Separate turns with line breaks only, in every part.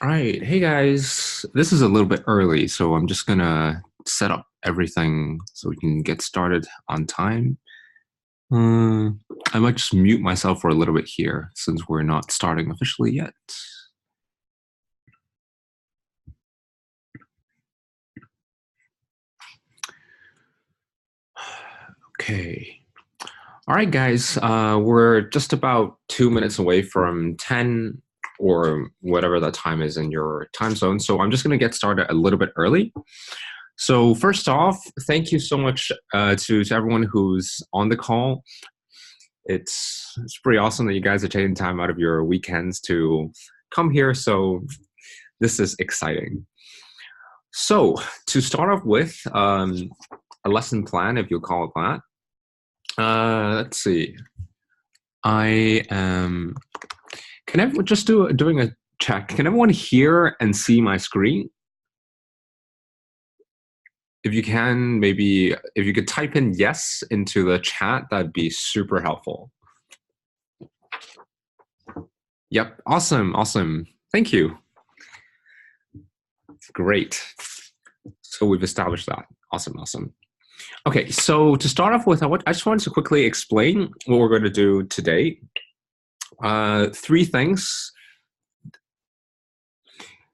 All right, hey guys, this is a little bit early, so I'm just gonna set up everything so we can get started on time. I might just mute myself for a little bit here since we're not starting officially yet. Okay. All right, guys, we're just about 2 minutes away from 10 or whatever that time is in your time zone. So I'm just going to get started a little bit early. So first off, thank you so much to everyone who's on the call. It's pretty awesome that you guys are taking time out of your weekends to come here. So this is exciting. So to start off with, a lesson plan, if you'll call it that. Let's see. I am. Can everyone just doing a check? Can everyone hear and see my screen? If you can, maybe if you could type in yes into the chat, that'd be super helpful. Yep, awesome. Thank you. Great. So we've established that. Awesome. Okay, so to start off with, I just wanted to quickly explain what we're going to do today. 3 things.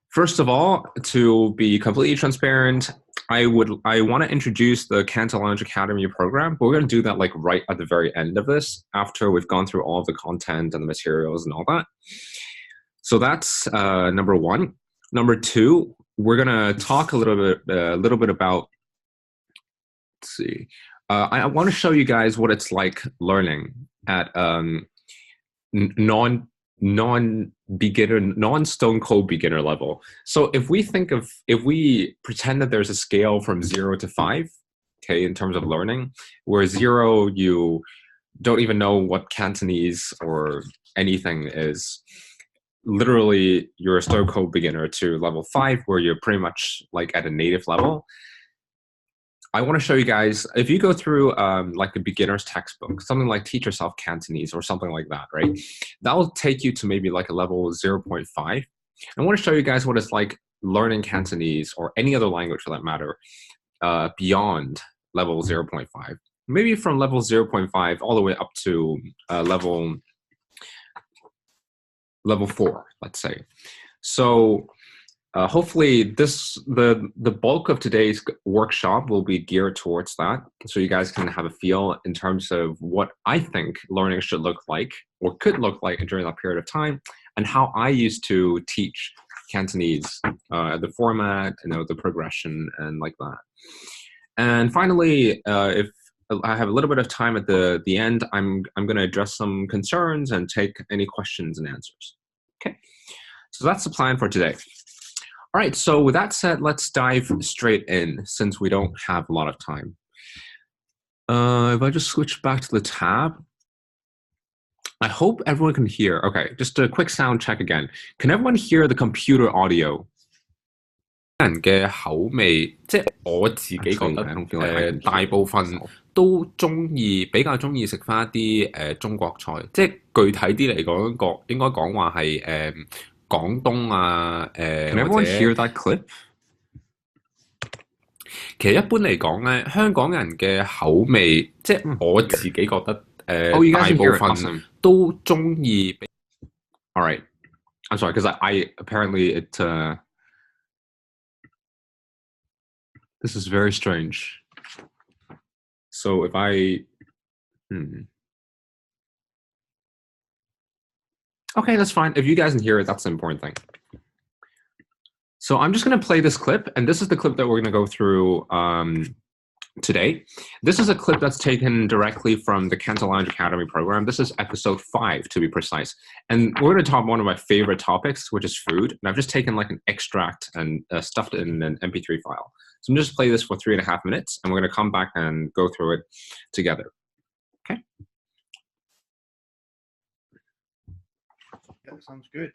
First of all, to be completely transparent, I want to introduce the Cantonese Academy program, but we're going to do that like right at the very end of this, after we've gone through all of the content and the materials and all that. So that's number 1. Number 2, we're going to talk a little bit about. Let's see. I want to show you guys what it's like learning at non-stone cold beginner level. So if we pretend that there's a scale from 0 to 5, okay, in terms of learning, where 0 you don't even know what Cantonese or anything is. Literally, you're a stone cold beginner, to level 5, where you're pretty much like at a native level. I want to show you guys, if you go through like a beginner's textbook, something like Teach Yourself Cantonese or something like that, right? That will take you to maybe like a level 0.5. I want to show you guys what it's like learning Cantonese or any other language for that matter beyond level 0.5. Maybe from level 0.5 all the way up to level 4, let's say. So hopefully the bulk of today's workshop will be geared towards that, so you guys can have a feel in terms of what I think learning should look like or could look like during that period of time, and how I used to teach Cantonese, the format, the progression, and like that. And finally, if I have a little bit of time at the end, I'm going to address some concerns and take any questions and answers. Okay, so that's the plan for today. All right, so with that said, let's dive straight in since we don't have a lot of time. If I just switch back to the tab, I hope everyone can hear. Okay, just a quick sound check again. Can everyone hear the computer audio?
人嘅口味，即係我自己覺得大部分都比較中意食翻一啲中國菜，即係具體啲嚟講，應該講話係廣東啊
Can everyone hear that clip?
其實一般嚟講咧，香港人嘅口味，即係我自己覺得大部分都中意。
All right, I'm sorry because I apparently it. This is very strange. So if I, okay, that's fine. If you guys can hear it, that's the important thing. So I'm just going to play this clip, and this is the clip that we're going to go through today. This is a clip that's taken directly from the Cantonese Academy program. This is episode 5, to be precise. And we're going to talk about one of my favorite topics, which is food. And I've just taken like an extract and stuffed it in an MP3 file. So I'm just play this for 3.5 minutes, and we're going to come back and go through it together. Okay?
Yeah, sounds good.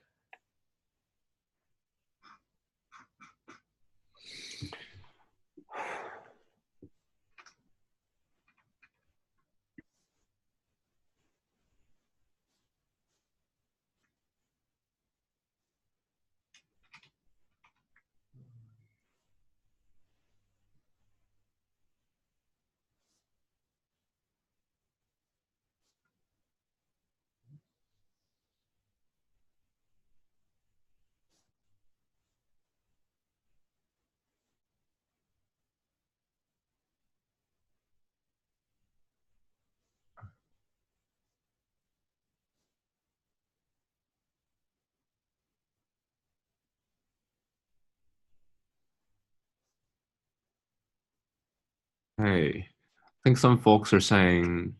Hey, I think some folks are saying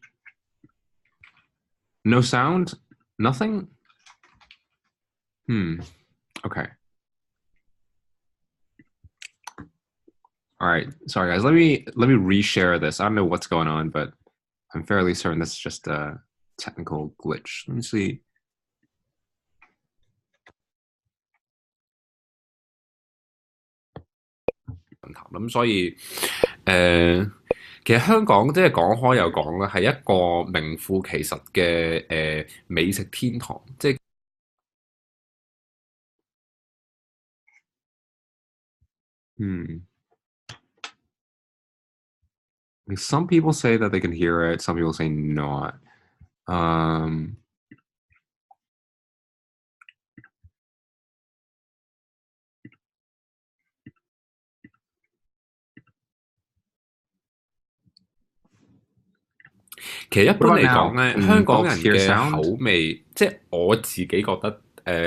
no sound, nothing. Okay. All right. Sorry, guys. Let me reshare this. I don't know what's going on, but I'm fairly certain this is just a technical glitch. Let me see.
咁所以其實香港即係講開又講啦，係一個名副其實嘅美食天堂，即係
Some people say that they can hear it. Some people say not.
其實一般
What
嚟
about
講
now?
咧，
Can
香港
folks
人
hear
嘅
sound?
口味，即係我自己覺得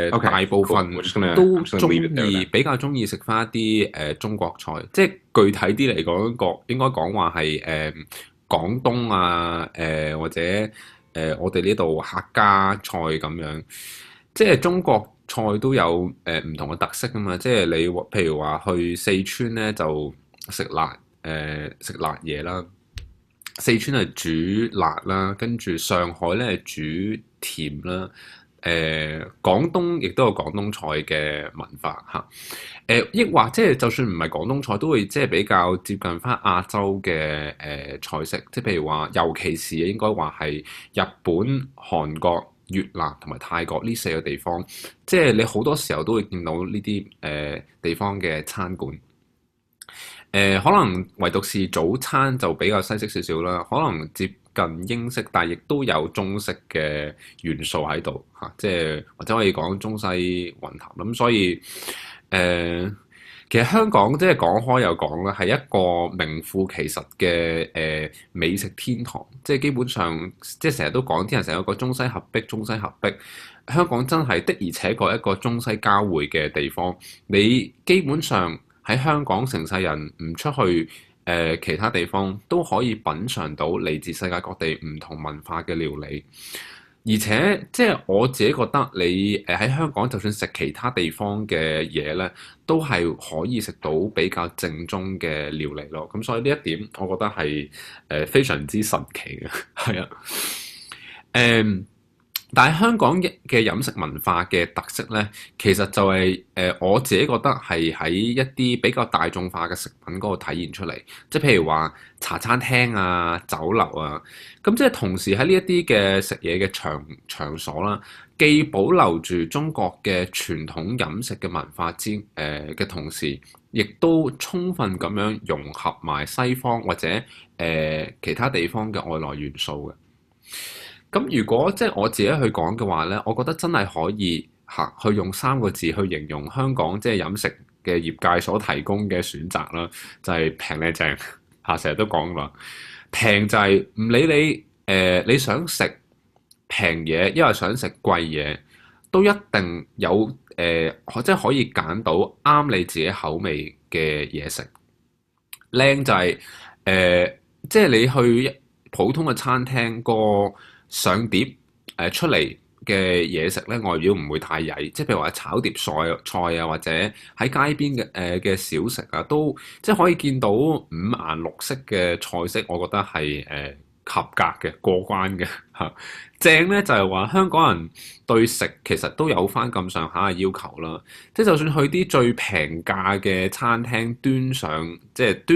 大
Okay,
部
cool.
分
We're just gonna
都
I'm just gonna
中
leave it there
意
then.
比較中意食翻一啲中國菜，即係具體啲嚟講，應該講話係廣東啊或者我哋呢度客家菜咁樣，即係中國菜都有唔同嘅特色噶嘛，即係你譬如話去四川咧就食食辣嘢啦。四川係煮辣啦，跟住上海咧係煮甜啦。廣東亦都有廣東菜嘅文化嚇。抑或即係就算唔係廣東菜，都會即係比較接近翻亞洲嘅菜式，即係譬如話，尤其是應該話係日本、韓國、越南同埋泰國呢四個地方，即係你好多時候都會見到呢啲地方嘅餐館。可能唯獨是早餐就比較西式少少啦，可能接近英式，但係亦都有中式嘅元素喺度嚇，即係或者可以講中西混合咁，所以其實香港即係講開又講啦，係一個名副其實嘅美食天堂，即係基本上即係成日都講，啲人成日有個中西合璧，中西合璧。香港真係的而且確一個中西交匯嘅地方，你基本上喺香港成世人唔出去其他地方都可以品嚐到嚟自世界各地唔同文化嘅料理，而且即係我自己覺得你喺香港就算食其他地方嘅嘢咧，都係可以食到比較正宗嘅料理咯。咁所以呢一點我覺得係非常之神奇嘅，係啊，但係香港嘅飲食文化嘅特色咧，其實就係我自己覺得係喺一啲比較大眾化嘅食品嗰度體現出嚟，即係譬如話茶餐廳啊、酒樓啊，咁即係同時喺呢一啲嘅食嘢嘅場所啦，既保留住中國嘅傳統飲食嘅文化嘅同時，亦都充分咁樣融合埋西方或者其他地方嘅外來元素嘅。咁如果即係我自己去講嘅話咧，我覺得真係可以去用三個字去形容香港即係飲食嘅業界所提供嘅選擇啦，就係平靚正嚇，成日都講啦，平就係唔理你想食平嘢，因為想食貴嘢，都一定有即係可以揀到啱你自己口味嘅嘢食。靚就係即係你去普通嘅餐廳個上碟出嚟嘅嘢食咧，外表唔會太曳，即係譬如話炒碟菜啊，或者喺街邊嘅小食啊，都即係可以見到五顏六色嘅菜式，我覺得係合格嘅過關嘅嚇。正咧就係話香港人對食其實都有翻咁上下嘅要求啦，即係就算去啲最平價嘅餐廳端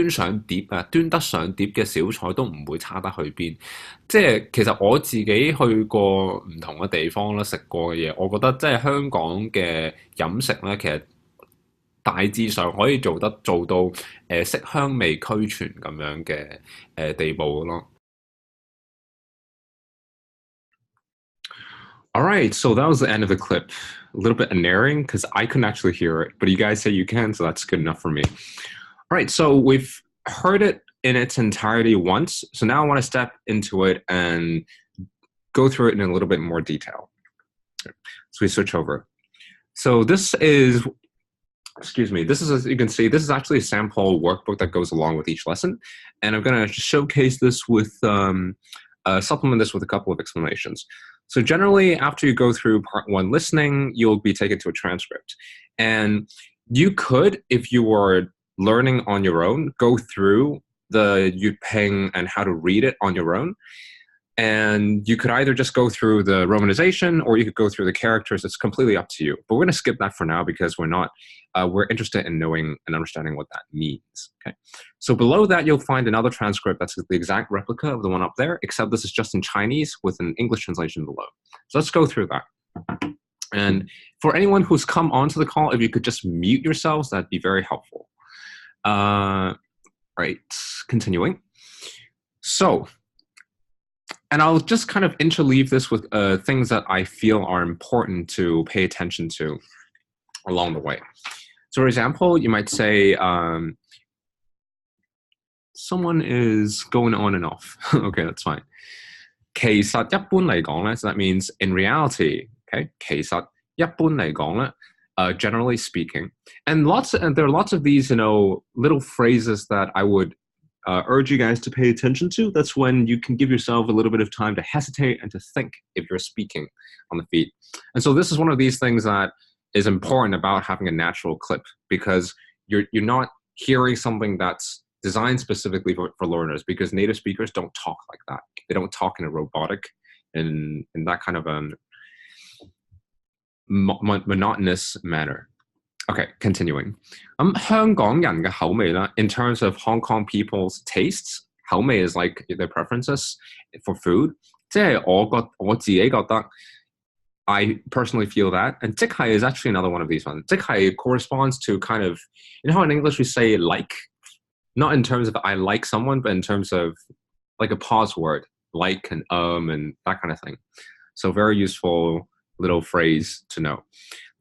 上碟啊，端得上碟嘅小菜都唔會差得去邊。即係其實我自己去過唔同嘅地方啦，食過嘅嘢，我覺得即係香港嘅飲食咧，其實大致上可以做到色香味俱全咁樣嘅地步咯。
All right, so that was the end of the clip. A little bit unerring because I couldn't actually hear it, but you guys say you can, so that's good enough for me. All right, so we've heard it in its entirety once, so now I want to step into it and go through it in a little bit more detail. So we switch over. So this is excuse me, this is, as you can see, this is actually a sample workbook that goes along with each lesson. And I'm going to showcase this with, supplement this with a couple of explanations. So generally, after you go through part one listening, you'll be taken to a transcript. And you could, if you were learning on your own, go through the Yuping and how to read it on your own. And you could either just go through the romanization or you could go through the characters. It's completely up to you. But we're going to skip that for now because we're interested in knowing and understanding what that means. Okay. So below that, you'll find another transcript that's the exact replica of the one up there, except this is just in Chinese with an English translation below. So let's go through that. And for anyone who's come onto the call, if you could just mute yourselves, that'd be very helpful. Right, continuing. So, and I'll just kind of interleave this with things that I feel are important to pay attention to along the way. So, for example, you might say, someone is going on and off. Okay, that's fine. 其實一般嚟講咧, so that means in reality, okay? 其實一般嚟講咧, generally speaking, and there are lots of these, little phrases that I would urge you guys to pay attention to. That's when you can give yourself a little bit of time to hesitate and to think if you're speaking on the feed. And so this is one of these things that is important about having a natural clip, because you're not hearing something that's designed specifically for learners, because native speakers don't talk like that. They don't talk in a robotic and in that kind of monotonous manner. Okay, continuing. 香港人嘅口味啦, in terms of Hong Kong people's tastes, 口味 is like their preferences for food. 即係我自己覺得, I personally feel that. And 即係 is actually another one of these ones. 即係 corresponds to kind of, how in English we say like, not in terms of I like someone, but in terms of like a pause word, like and that kind of thing. So very useful little phrase to know.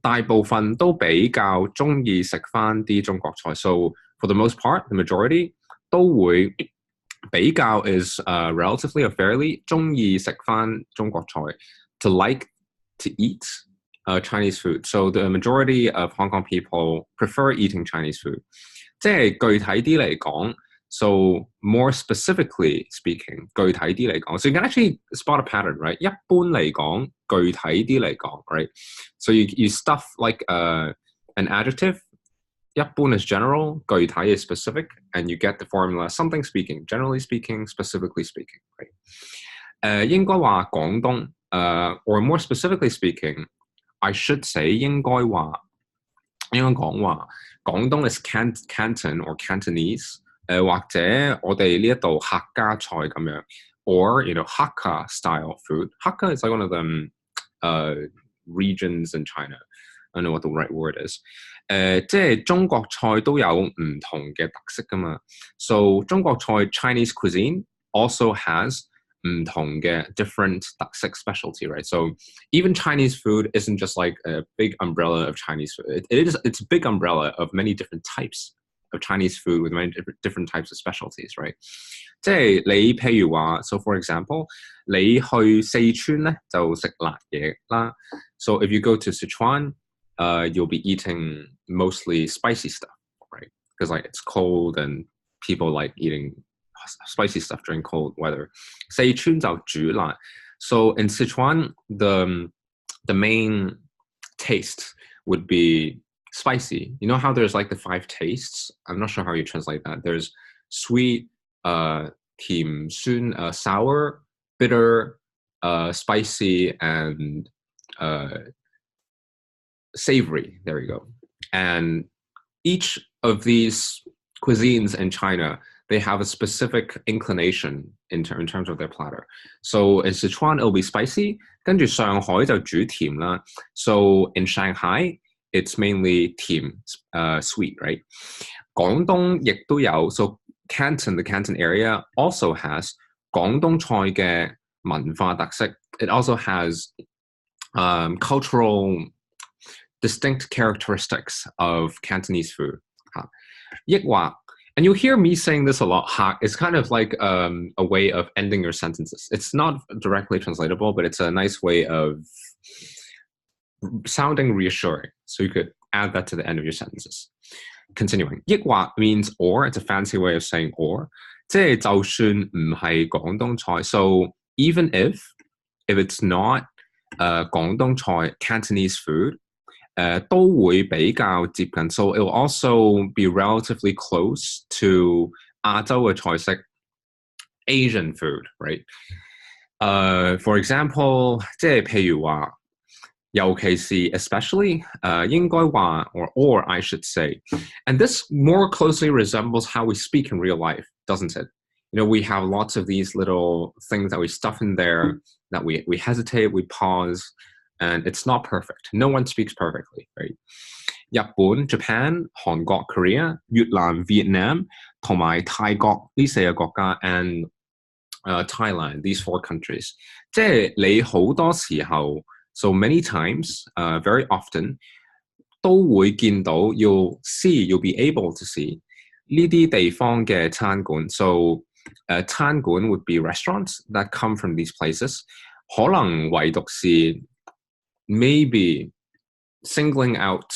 大部分都比較鍾意食返啲中國菜. So for the most part, the majority 都會, 比較 is relatively or fairly 鍾意食返中國菜, to like to eat Chinese food. So the majority of Hong Kong people prefer eating Chinese food. 即係具體啲嚟講, so more specifically speaking, 具體啲嚟講, so you can actually spot a pattern, right? 一般嚟講, 具體啲嚟講, right? So you stuff like an adjective. 一般 is general, 具體 is specific, and you get the formula something speaking, generally speaking, specifically speaking, right? 應該話廣東, or more specifically speaking, I should say 應該講話廣東 is Canton or Cantonese, 或者我哋呢一度客家菜咁樣, or Hakka style food. Hakka is like one of them regions in China. I don't know what the right word is. 即係中國菜都有唔同嘅特色㗎嘛. So 中國菜 Chinese cuisine also has 唔同嘅 different 特色 specialty, right? So even Chinese food isn't just like a big umbrella of Chinese food. It's a big umbrella of many different types of Chinese food with many different types of specialties, right? 即係你譬如話, so for example, 你去四川咧就食辣嘢啦. So if you go to Sichuan, you'll be eating mostly spicy stuff, right? Because like it's cold and people like eating spicy stuff during cold weather. 四川就煮辣. So in Sichuan, the main taste would be spicy. You know how there's like the 5 tastes? I'm not sure how you translate that. There's sweet, 甜, 酸, sour, bitter, spicy, and savory. There you go. And each of these cuisines in China, they have a specific inclination in terms of their platter. So in Sichuan, it'll be spicy. 跟住上海就煮甜啦. So in Shanghai, it's mainly 甜, sweet, right? 廣東亦都有, so Canton, the Canton area, also has 廣東菜嘅文化特色. It also has cultural distinct characteristics of Cantonese food. 抑或, and you'll hear me saying this a lot, it's kind of like a way of ending your sentences. It's not directly translatable, but it's a nice way of sounding reassuring. So you could add that to the end of your sentences. Continuing, 抑或 means or, it's a fancy way of saying or. 即係就算唔係廣東菜 so even if it's not 廣東菜 Cantonese food 都會比較接近 so it will also be relatively close to 亞洲嘅菜式 Asian food, right? For example 即係譬如話尤其是 especially 應該話 or I should say and this more closely resembles how we speak in real life, doesn't it? You know, we have lots of these little things that we stuff in there that we hesitate, we pause, and it's not perfect. No one speaks perfectly, right? 日本 Japan 韓國 Korea 越南 Vietnam 同埋泰國呢四個國家 and Thailand, these 4 countries 即係你好多時候 so many times very often 都會見到 you'll be able to see 呢啲地方嘅餐館 so 餐館 would be restaurants that come from these places 可能唯獨是 maybe singling out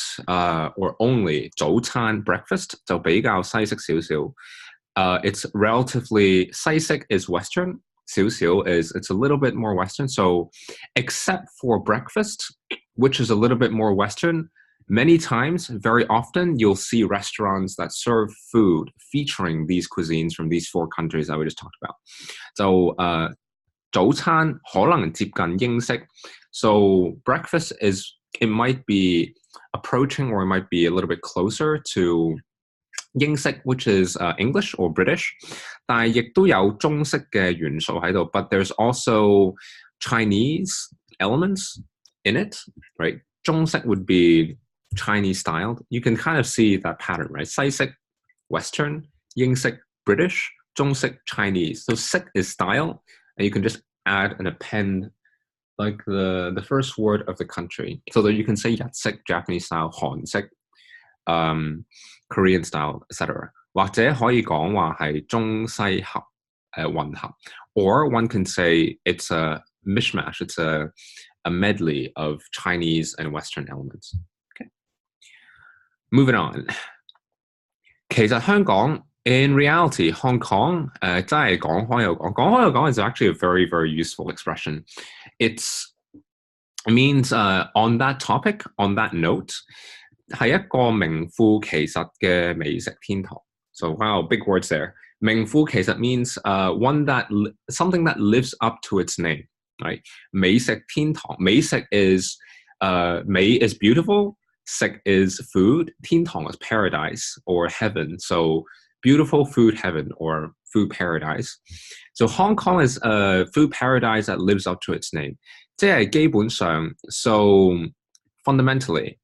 or only 早餐 breakfast 就比較西式少少it's relatively 西式 is Western 少少 is it's a little bit more Western so except for breakfast which is a little bit more Western many times very often you'll see restaurants that serve food featuring these cuisines from these 4 countries that we just talked about so 早餐可能接近英式 so breakfast is it might be approaching or it might be a little bit closer to 英式 which is English or British 但係亦都有中式嘅元素喺度 but there's also Chinese elements in it right 中式 would be Chinese styled you can kind of see that pattern right 西式 Western 英式 British 中式 Chinese so 式 is style and you can just add and append like the first word of the country so that you can say 日式 Japanese style 韓式Korean style, etc. 或者可以講話係中西合混合 or one can say it's a mishmash, it's a medley of Chinese and Western elements. Okay. Moving on. 其實香港 in reality, Hong Kong 真係講開又講 is actually a very, very useful expression. It means on that topic, on that note, 係一個名副其實嘅美食天堂 so wow big words there 名副其實 means something that lives up to its name right 美食天堂美食 is 美 is beautiful 食 is food 天堂 is paradise or heaven so beautiful food heaven or food paradise so Hong Kong is a food paradise that lives up to its name 即係基本上 so fundamentally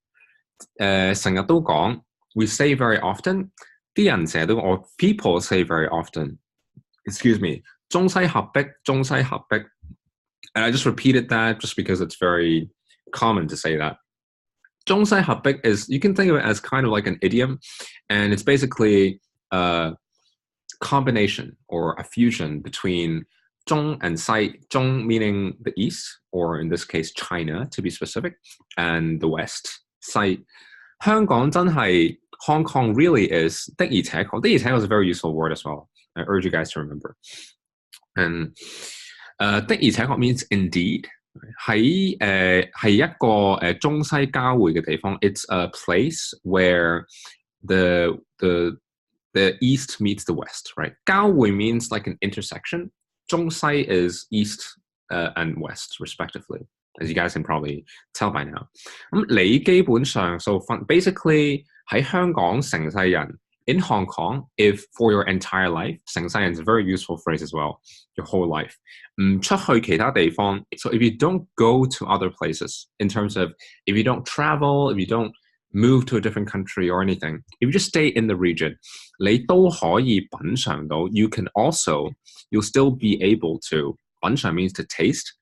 成日都講 we say very often 啲人成日都or people say very often excuse me 中西合璧 and I just repeated that just because it's very common to say that 中西合璧 is you can think of it as kind of like an idiom and it's basically a combination or a fusion between 中 and 西 中 meaning the east or in this case China to be specific and the west 西香港真係 Hong Kong really is 的而且確 is a very useful word as well I urge you guys to remember and 的而且確 means indeed 喺係一個中西交匯嘅地方 it's a place where the east meets the west right 交匯 means like an intersection 中西 is east and west respectively as you guys can probably tell by now 咁你基本上 so basically 喺香港成世人 in Hong Kong if for your entire life 成世人 is a very useful phrase as well your whole life 唔出去其他地方 so if you don't go to other places in terms of if you don't travel if you don't move to a different country or anything if you just stay in the region 你都可以品嚐到 you'll still be able to 品嚐 means to taste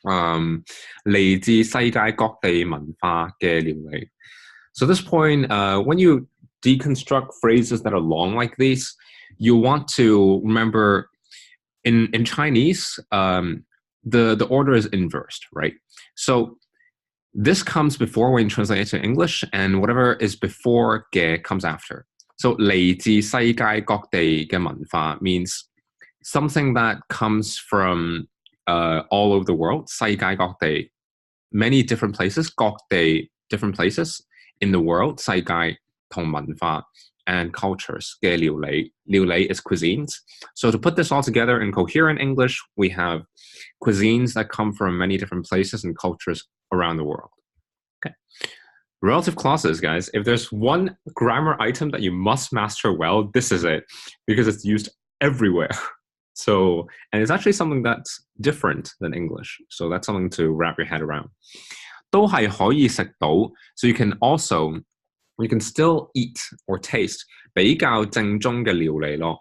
嚟自世界各地文化嘅料理 so this point when you deconstruct phrases that are long like these you want to remember in Chinese the order is inversed right so this comes before when you translate it to English, and whatever is before 嘅 comes after. So 嚟自世界各地嘅文化 means something that comes from all over the world, 世界各地, many different places, 各地 different places in the world, 世界同文化 and cultures 嘅料理. 料理 is cuisines. So to put this all together in coherent English, we have cuisines that come from many different places and cultures around the world. Okay. Relative clauses, guys. If there's one grammar item that you must master well, this is it, because it's used everywhere. So, and it's actually something that's different than English. So that's something to wrap your head around. 都係可以食到, so you can still eat or taste 比較正宗嘅料理咯.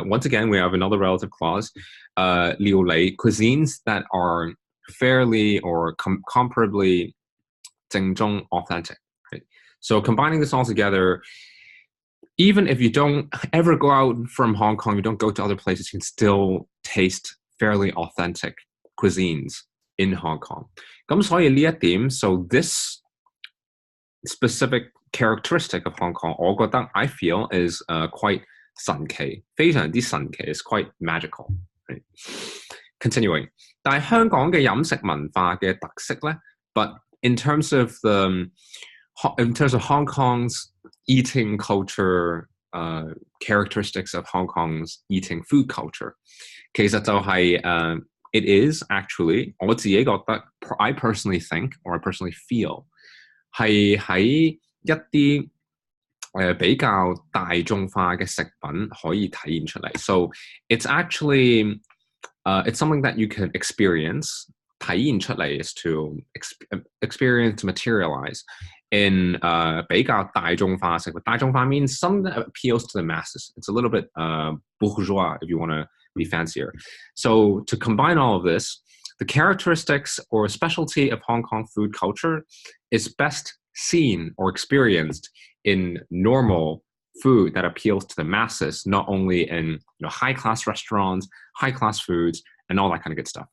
Once again, we have another relative clause. 料理 cuisines that are fairly or comparably 正宗 authentic. Right? So combining this all together, even if you don't ever go out from Hong Kong, you don't go to other places, you can still taste fairly authentic cuisines in Hong Kong. 咁所以呢一點, so this specific characteristic of Hong Kong, 我覺得 I feel is quite 神奇, 非常之神奇, is quite magical. Right? Continuing, 但係香港嘅飲食文化嘅特色呢, but in terms of Hong Kong's eating culture, characteristics of Hong Kong's eating food culture, 其實就係it is actually 我自己覺得 I personally think or I personally feel 係喺一啲比較大眾化嘅食品可以體現出嚟. So it's actually it's something that you can experience. 體現出嚟 is to experience, to materialize in 比較大眾化食物. 大眾化 means something that appeals to the masses. It's a little bit bourgeois if you want to be fancier. So to combine all of this, the characteristics or specialty of Hong Kong food culture is best seen or experienced in normal food that appeals to the masses, not only in high-class restaurants, high-class foods, and all that kind of good stuff.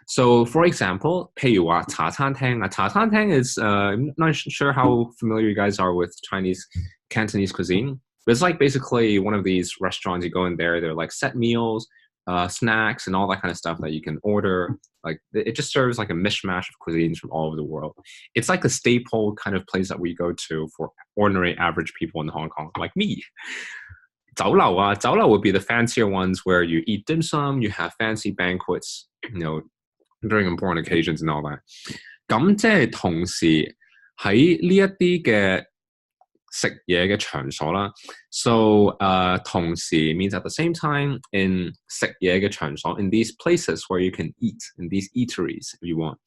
So, for example, 譬如話茶餐廳. Now, 茶餐廳 is, I'm not sure how familiar you guys are with Chinese Cantonese cuisine, but it's like basically one of these restaurants. You go in there, they're like set meals, snacks, and all that kind of stuff that you can order. Like it just serves like a mishmash of cuisines from all over the world. It's like a staple kind of place that we go to for ordinary average people in Hong Kong, like me. 酒樓, 酒樓 would be the fancier ones where you eat dim sum, you have fancy banquets, during important occasions and all that. 咁即係同時喺呢一啲嘅食嘢嘅場所啦. So 同時 means at the same time in 食嘢嘅場所, in these places where you can eat, in these eateries if you want,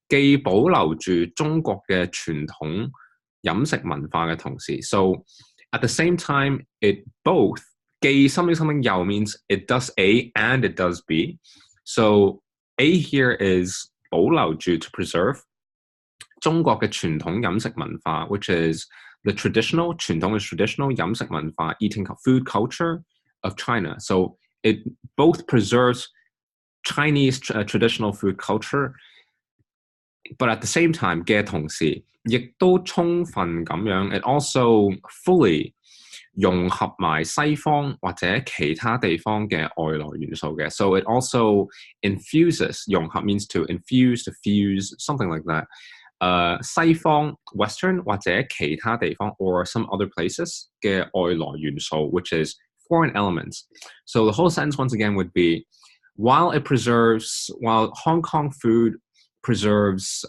既保留住中國嘅傳統飲食文化嘅同時. So at the same time, it both 既 something 又 means it does A and it does B. So A here is 保留住 to preserve 中國嘅傳統飲食文化, which is the traditional 傳統is traditional 飲食文化 eating food culture of China. So it both preserves Chinese traditional food culture, but at the same time 嘅同時亦都充分咁樣 it also fully 融合埋西方或者其他地方嘅外來元素嘅. So it also infuses, 融合 means to infuse, to fuse, something like that. 西方 Western 或者其他地方 or some other places 嘅外來元素, which is foreign elements. So the whole sentence once again would be, while Hong Kong food preserves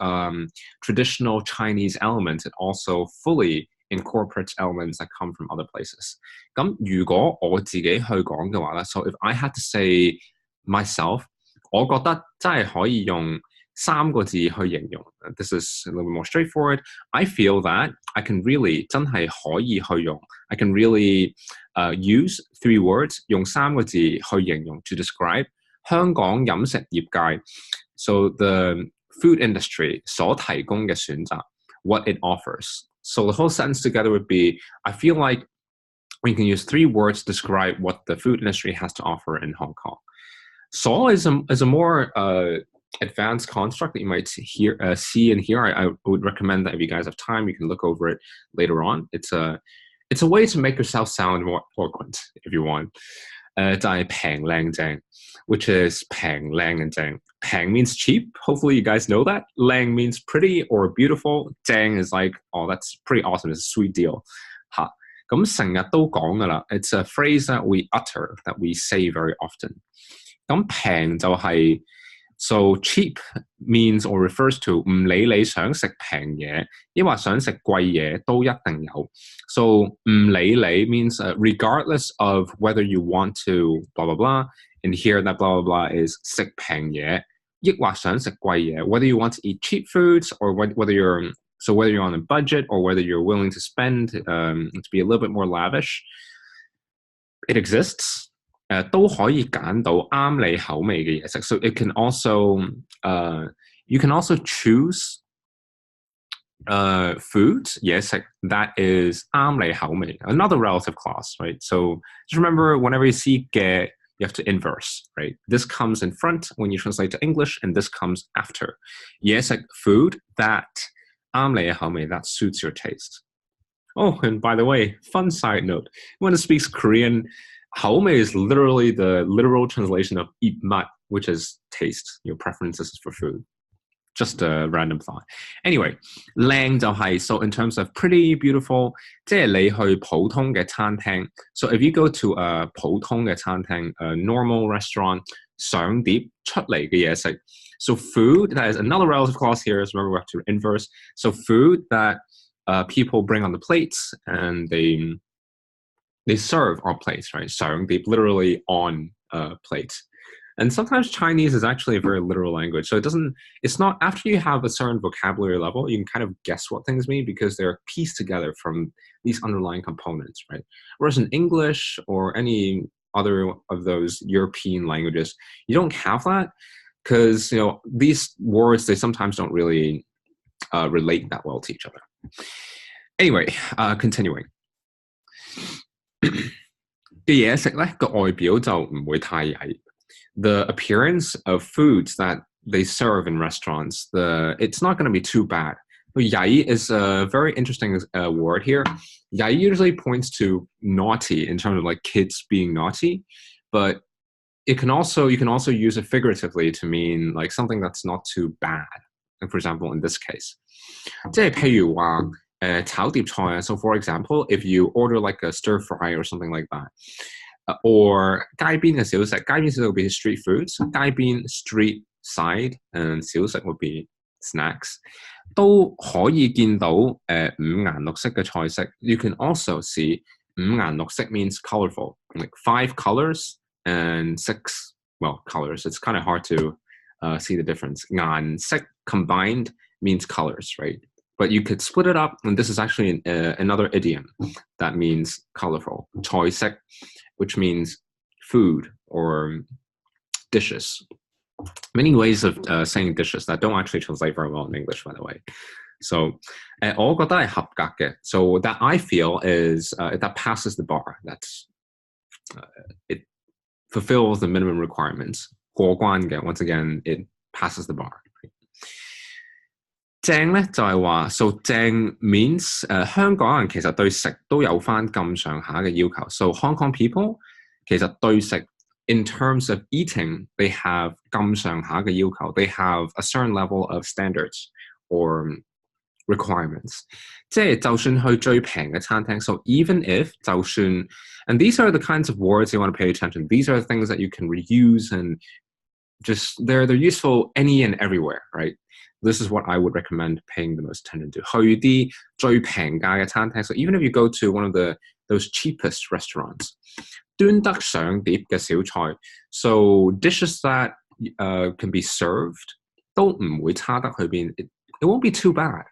traditional Chinese elements, it also fully incorporates elements that come from other places. 咁如果我自己去講嘅話咧, so if I had to say myself, 我覺得真係可以用三個字去形容. This is a little bit more straightforward. I feel that I can really 真係可以去用. I can really use 3 words, 用三個字去形容 to describe 香港飲食業界. So the food industry 所提供嘅選擇, what it offers. So the whole sentence together would be, I feel like we can use 3 words to describe what the food industry has to offer in Hong Kong. So is a more advanced construct that you might see and hear. I would recommend that if you guys have time, you can look over it later on. It's a way to make yourself sound more eloquent if you want. 就係平靚正 which is 平靚and 正. 平 means cheap. Hopefully you guys know that. 靚 means pretty or beautiful. 正 is like, oh, that's pretty awesome. It's a sweet deal. 嚇，咁成日都講㗎啦. It's a phrase that we utter, that we say very often. 咁平就係 So cheap means or refers to 唔理你想食平嘢，抑或想食貴嘢都一定有。So 唔理你 means regardless of whether you want to blah blah blah, and here that blah blah blah is 食平嘢，抑或想食貴嘢。Whether you want to eat cheap foods or whether you're on a budget or whether you're willing to spend to be a little bit more lavish, it exists. 都可以揀到啱你口味嘅嘢食。So it can also you can also choose food 嘢食 that is 啱你口味. Another relative clause, right? So just remember whenever you see 嘅 you have to inverse, right? This comes in front when you translate to English, and this comes after. 嘢食 food that 啱你嘅口味 that suits your taste. Oh, and by the way, fun side note, when it speaks Korean, 口味 is literally the literal translation of 입맛, which is taste, your preferences for food. Just a random thought. Anyway, 靚就係 so in terms of pretty, beautiful, 即係你去普通嘅餐廳. So if you go to a 普通嘅餐廳, a normal restaurant, 上碟出嚟嘅嘢食. So food, that is another relative clause here, is remember we have to inverse. So food that people bring on the plates and they serve on plates, right? 上碟 literally on plates. And sometimes Chinese is actually a very literal language. So it's not, after you have a certain vocabulary level, you can kind of guess what things mean because they're pieced together from these underlying components, right? Whereas in English or any other of those European languages, you don't have that because, you know, these words, they sometimes don't really relate that well to each other. Anyway, continuing. 嘅嘢食咧個外表就唔會太曳。The appearance of foods that they serve in restaurants, it's not going to be too bad. Yai is a very interesting word here. Yai usually points to naughty in terms of like kids being naughty, but you can also use it figuratively to mean like something that's not too bad. Like for example, in this case, 即係譬如話炒碟菜. So for example, if you order like a stir fry or something like that, or 街邊嘅小食 would be street foods. 街邊 street side and 小食 would be snacks. 都可以見到五顏六色嘅菜式. You can also see 五顏六色 means colorful, like 5 colors and 6 colors. It's kind of hard to see the difference. 顏色 combined means colors, right? But you could split it up, and this is actually another idiom that means colorful. 菜式, which means food or dishes. Many ways of saying dishes that don't actually translate very well in English, by the way. So, 我覺得係合格嘅. So that I feel is that passes the bar. That's it fulfills the minimum requirements. 過關嘅, once again, it passes the bar. 正咧就係話 so 正 means 香港人其實對食都有返咁上下嘅要求. So Hong Kong people 其實對食 in terms of eating they have 咁上下嘅要求. They have a certain level of standards or requirements. 即係就算去最平嘅餐廳 so even if 就算 and these are the kinds of words you want to pay attention. These are the things that you can reuse and just they're useful any and everywhere, right? This is what I would recommend paying the most attention to. 去啲最平價嘅餐廳 so even if you go to one of those cheapest restaurants, 端得上碟嘅小菜 so dishes that can be served 都唔會差得去邊 it won't be too bad.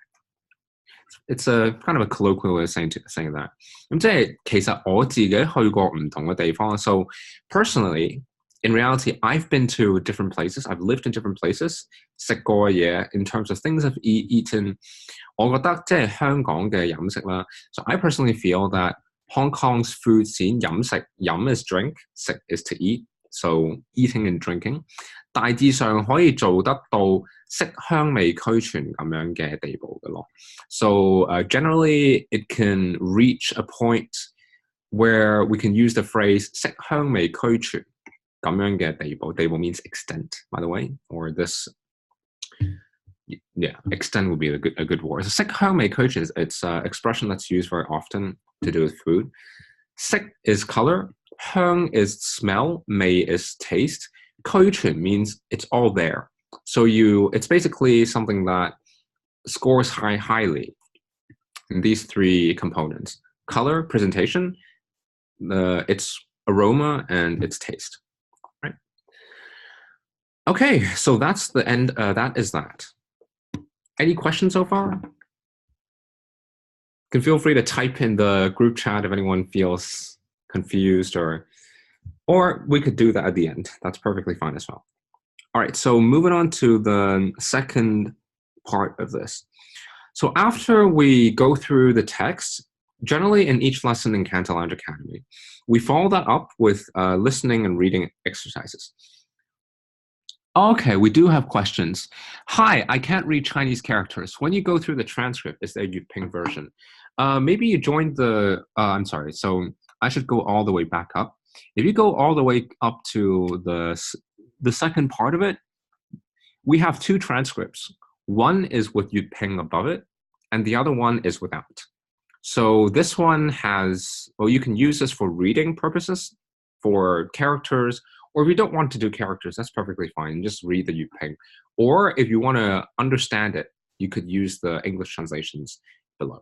It's a kind of a colloquial way of saying that. 咁即係其實我自己去過唔同嘅地方 so personally in reality, I've been to different places. I've lived in different places. 食過嘢 in terms of things I've eaten. 我覺得即係香港嘅飲食啦 So I personally feel that Hong Kong's food scene 飲食 is drink, 食 is to eat. so eating and drinking. 大致上可以做得到色香味俱全咁樣嘅地步嘅咯。So generally it can reach a point where we can use the phrase 色香味俱全咁樣嘅地步。地步 means extent, by the way, or this. Yeah, extent would be a good word. So 色香味俱全, it's an expression that's used very often to do with food. 色 is color, 香 is smell, 味 is taste. 俱全 means it's all there. So it's basically something that scores highly in these three components: color, presentation, its aroma, and its taste. Right? Okay, so that's the end. That is that. Any questions so far? You can feel free to type in the group chat if anyone feels confused, or we could do that at the end. That's perfectly fine as well. All right, so moving on to the second part of this. So after we go through the text, generally in each lesson in Canton Language Academy, we follow that up with listening and reading exercises. Okay, we do have questions. Hi, I can't read Chinese characters. When you go through the transcript, is there a Yuping version? Maybe you joined the, I'm sorry, so I should go all the way back up. If you go all the way up to the second part of it, we have two transcripts. One is with Yuping above it, and the other one is without. So this one has, well, you can use this for reading purposes, for characters, or if you don't want to do characters, that's perfectly fine. Just read the Yuping. Or if you want to understand it, you could use the English translations below.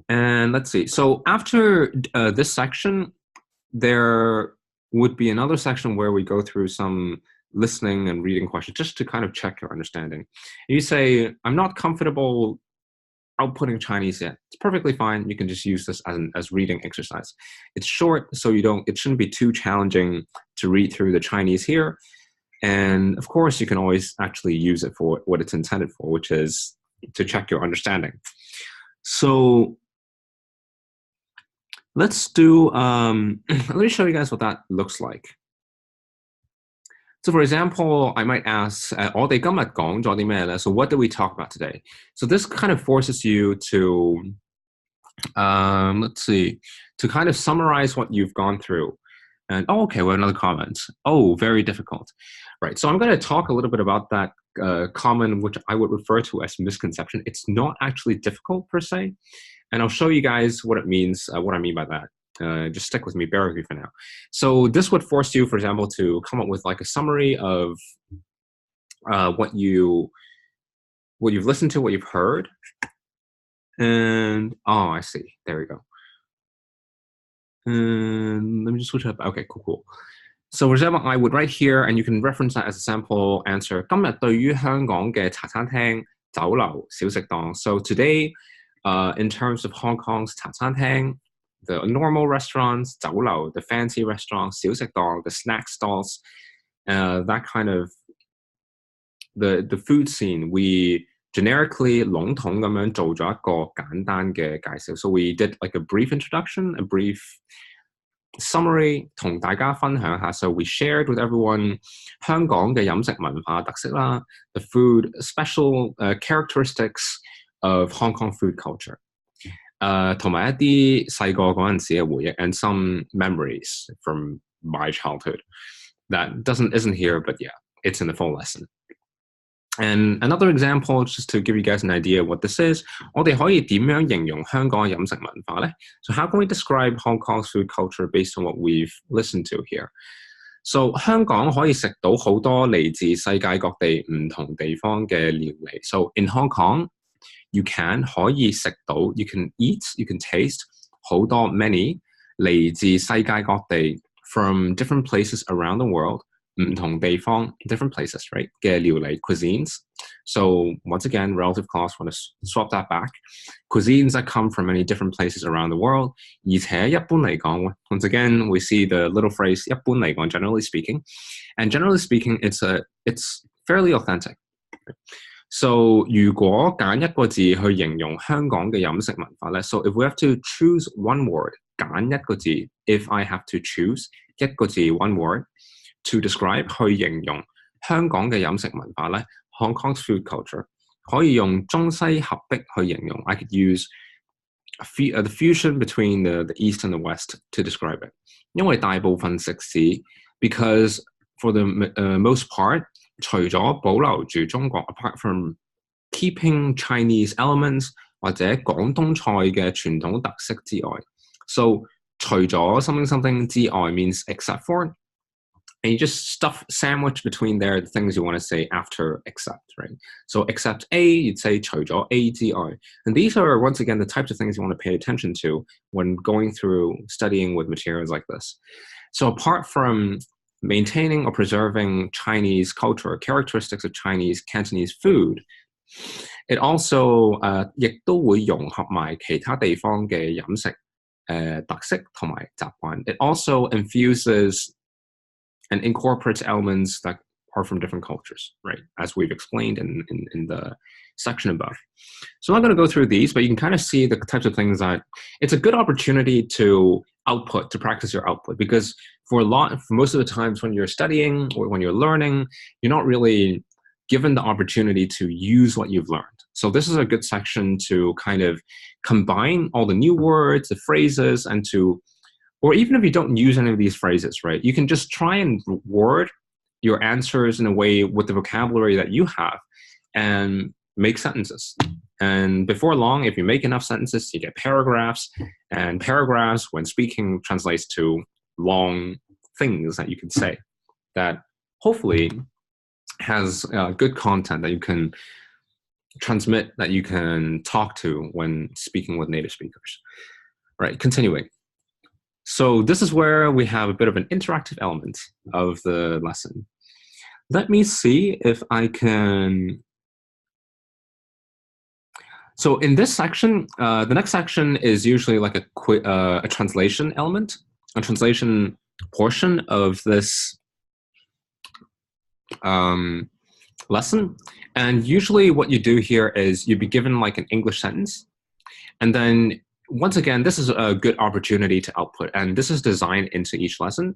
And let's see. So after this section, there would be another section where we go through some listening and reading questions just to kind of check your understanding. You say, I'm not comfortable outputting Chinese yet. It's perfectly fine. You can just use this as reading exercise. It's short, so it shouldn't be too challenging to read through the Chinese here. And of course, you can always actually use it for what it's intended for, which is to check your understanding. So let's do, let me show you guys what that looks like. So for example, I might ask, 我哋今日講咗啲咩呢? So what did we talk about today? So this kind of forces you to, let's see, to kind of summarize what you've gone through. And, oh, okay, we have another comment. Oh, very difficult. Right, so I'm going to talk a little bit about that common, which I would refer to as misconception. It's not actually difficult per se. And I'll show you guys what it means, what I mean by that. Just stick with me, bear with me for now. So this would force you, for example, to come up with like a summary of what you've listened to, what you've heard. And, oh, I see. There we go. And let me just switch up. Okay, cool. So for example, I would write here, and you can reference that as a sample answer. 今日對於香港嘅茶餐廳、酒樓、小食檔. So today, in terms of Hong Kong's 茶餐廳, the normal restaurants, 酒樓, the fancy restaurants, 小食檔, the snack stalls, that kind of the food scene, we generically 籠統咁樣做咗一個簡單嘅介紹. So we did like a brief introduction, a brief summary 同大家分享下. So we shared with everyone 香港嘅飲食文化特色啦, the food special characteristics of Hong Kong food culture. 同埋一啲細個嗰陣時嘅回憶 and some memories from my childhood that isn't here, but yeah, it's in the full lesson. And another example, just to give you guys an idea of what this is, 我哋可以點樣形容香港嘅飲食文化呢? So how can we describe Hong Kong's food culture based on what we've listened to here? So 香港可以食到好多嚟自世界各地唔同地方嘅料理. So in Hong Kong, you can 可以食到 you can eat, you can taste 好多 many 嚟自世界各地 from different places around the world 唔同地方 different places, right 嘅料理 cuisines. So once again, relative clause, want to swap that back. Cuisines that come from many different places around the world. 而且一般嚟講 once again, we see the little phrase 一般嚟講 generally speaking. And generally speaking, it's fairly authentic. So 如果揀一個字去形容香港嘅飲食文化咧, so if we have to choose one word 揀一個字 if I have to choose 一個字 one word to describe 去形容香港嘅飲食文化咧 Hong Kong's food culture 可以用中西合璧去形容 I could use the fusion between the East and the West to describe it 因為大部分食肆 because for the most part 除咗保留住中國 apart from keeping Chinese elements 或者廣東菜嘅傳統特色之外 so 除咗 something something 之外 means except for and you just stuff sandwich between there the things you want to say after except, right? So except A, you'd say 除咗 A 之外 and these are once again the types of things you want to pay attention to when going through studying with materials like this. So apart from maintaining or preserving Chinese culture, characteristics of Chinese Cantonese food, it also 亦都會融合埋其他地方嘅飲食特色同埋習慣 It also infuses and incorporates elements that are from different cultures, right? As we've explained in the section above. So I'm not going to go through these, but you can kind of see the types of things that it's a good opportunity to practice your output, because for most of the times when you're studying or when you're learning, you're not really given the opportunity to use what you've learned. So this is a good section to kind of combine all the new words, the phrases, and or even if you don't use any of these phrases, right, you can just try and word your answers in a way with the vocabulary that you have and make sentences. And before long, if you make enough sentences, you get paragraphs. And paragraphs, when speaking, translates to long things that you can say that hopefully has good content that you can transmit, that you can talk to when speaking with native speakers. Right, continuing. So this is where we have a bit of an interactive element of the lesson. Let me see if I can... So in this section, the next section is usually like a translation element, a translation portion of this lesson. And usually what you do here is you'd be given like an English sentence. And then once again, this is a good opportunity to output. And this is designed into each lesson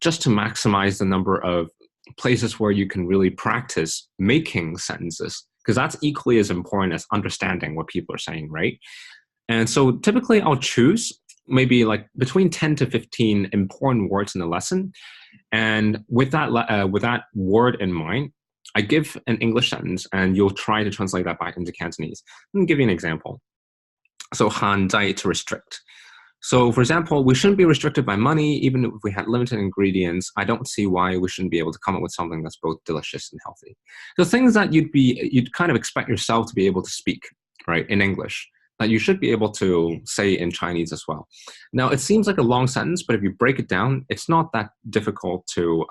just to maximize the number of places where you can really practice making sentences, because that's equally as important as understanding what people are saying, right? And so typically I'll choose maybe like between 10 to 15 important words in the lesson. And with that word in mind, I give an English sentence and you'll try to translate that back into Cantonese. Let me give you an example. So 限制 to restrict. So for example, we shouldn't be restricted by money, even if we had limited ingredients. I don't see why we shouldn't be able to come up with something that's both delicious and healthy. So things that you'd kind of expect yourself to be able to speak, right, in English, that you should be able to say in Chinese as well. Now, it seems like a long sentence, but if you break it down, it's not that difficult to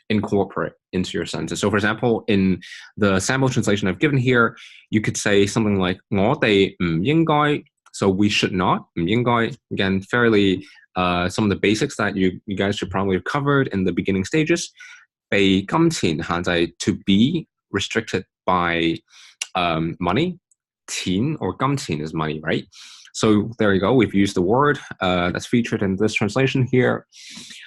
incorporate into your sentence. So for example, in the sample translation I've given here, you could say something like 我哋唔應該, so we should not, 唔應該, again, fairly some of the basics that you guys should probably have covered in the beginning stages. 被金錢限制, to be restricted by money. 錢 or 金錢 is money, right? So there you go. We've used the word that's featured in this translation here.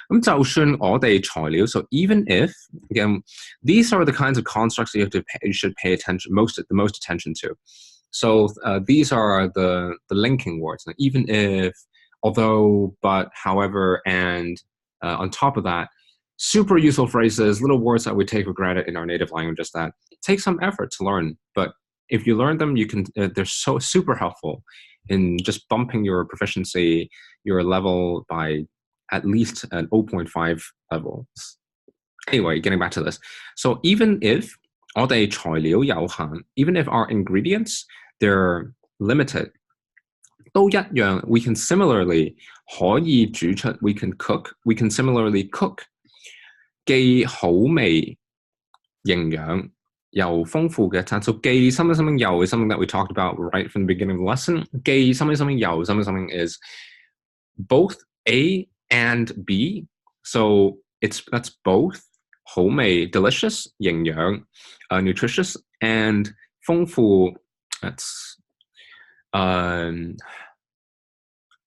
咁就算我哋材料, so even if, again, these are the kinds of constructs that you should pay attention, the most attention to. So these are the linking words. Now, even if, although, but, however, and on top of that, super useful phrases, little words that we take for granted in our native languages that take some effort to learn. But if you learn them, you can. They're so super helpful in just bumping your proficiency, your level by at least an 0.5 level. Anyway, getting back to this. So even if 我哋材料有限, even if our ingredients, they're limited, 都一樣, we can similarly 可以煮出, we can similarly cook 既好味營養又豐富嘅餐. So 既 something something 又 is something that we talked about right from the beginning of the lesson. 既 something something 又 something something is both A and B. So that's both 好味 delicious 營養 nutritious, and 豐富 that's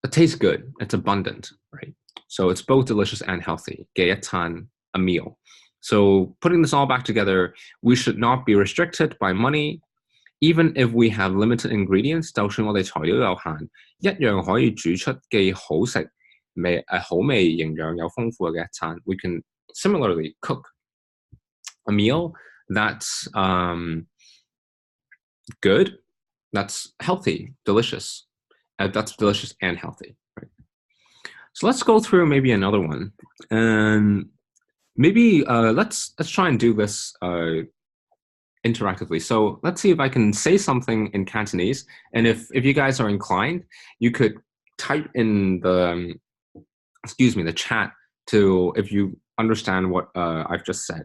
it tastes good. It's abundant, right? So it's both delicious and healthy. 嘅一餐 a meal. So putting this all back together, we should not be restricted by money. Even if we have limited ingredients, 就算我哋材料有限，一樣可以煮出既好食、好味、營養有豐富嘅一餐。We can similarly cook a meal that's good, that's healthy, delicious. That's delicious and healthy. Right? So let's go through maybe another one, and maybe let's try and do this interactively. So let's see if I can say something in Cantonese, and if you guys are inclined, you could type in the the chat to if you understand what I've just said.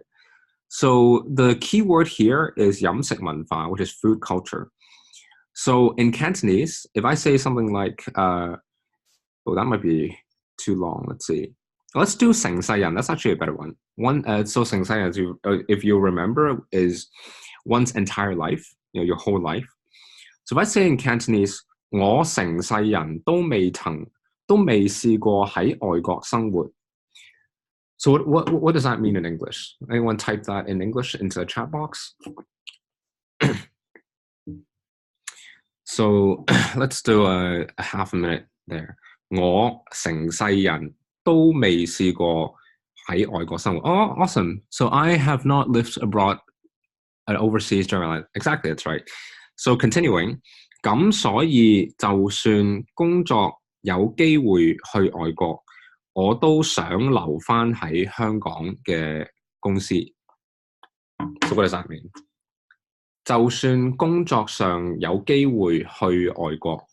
So the key word here is 飲食文化, which is food culture. So in Cantonese, if I say something like, oh, that might be too long. Let's see. Let's do 成世人. That's actually a better one. So 成世人, if you remember, is one's entire life, your whole life. So if I say in Cantonese, 我成世人都未試過喺外國生活. So what does that mean in English? Anyone type that in English into the chat box? So let's do a half a minute there. 我成世人都未試過喺外國生活. Oh, awesome. So I have not lived abroad overseas during my life. Exactly, that's right. So continuing, 咁所以就算工作有機會去外國，我都想留返喺香港嘅公司. So what does that mean? 就算工作上有機會去外國.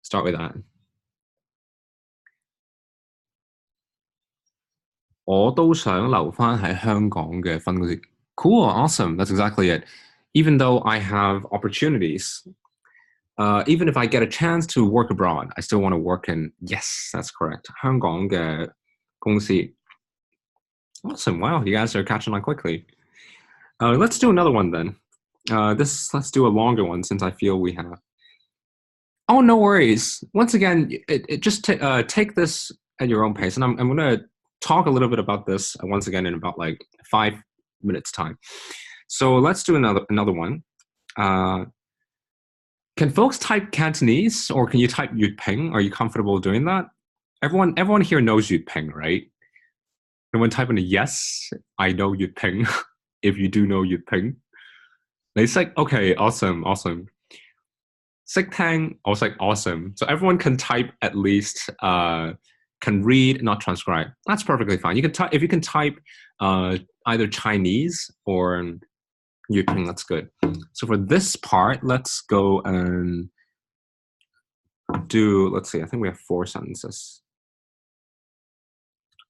Start with that. 我都想留返喺香港嘅分公司. Cool, awesome. That's exactly it. Even though I have opportunities, even if I get a chance to work abroad, I still want to work in, yes, that's correct, 香港嘅公司. Awesome. Wow, you guys are catching on quickly. Let's do another one then. Let's do a longer one since I feel we have. Oh, no worries. Once again, just take this at your own pace. And I'm going to talk a little bit about this once again in about like 5 minutes time. So let's do another one. Can folks type Cantonese or can you type Yut Ping? Are you comfortable doing that? Everyone here knows Yut Ping, right? Everyone type in a yes, I know Yut Ping. If you do know Yut Ping. It's like, okay, awesome. 識聽, I was like, awesome. So everyone can type at least, can read, not transcribe. That's perfectly fine. You can type, if you can type either Chinese or Yut Ping, that's good. So for this part, let's go and do, let's see, I think we have 4 sentences.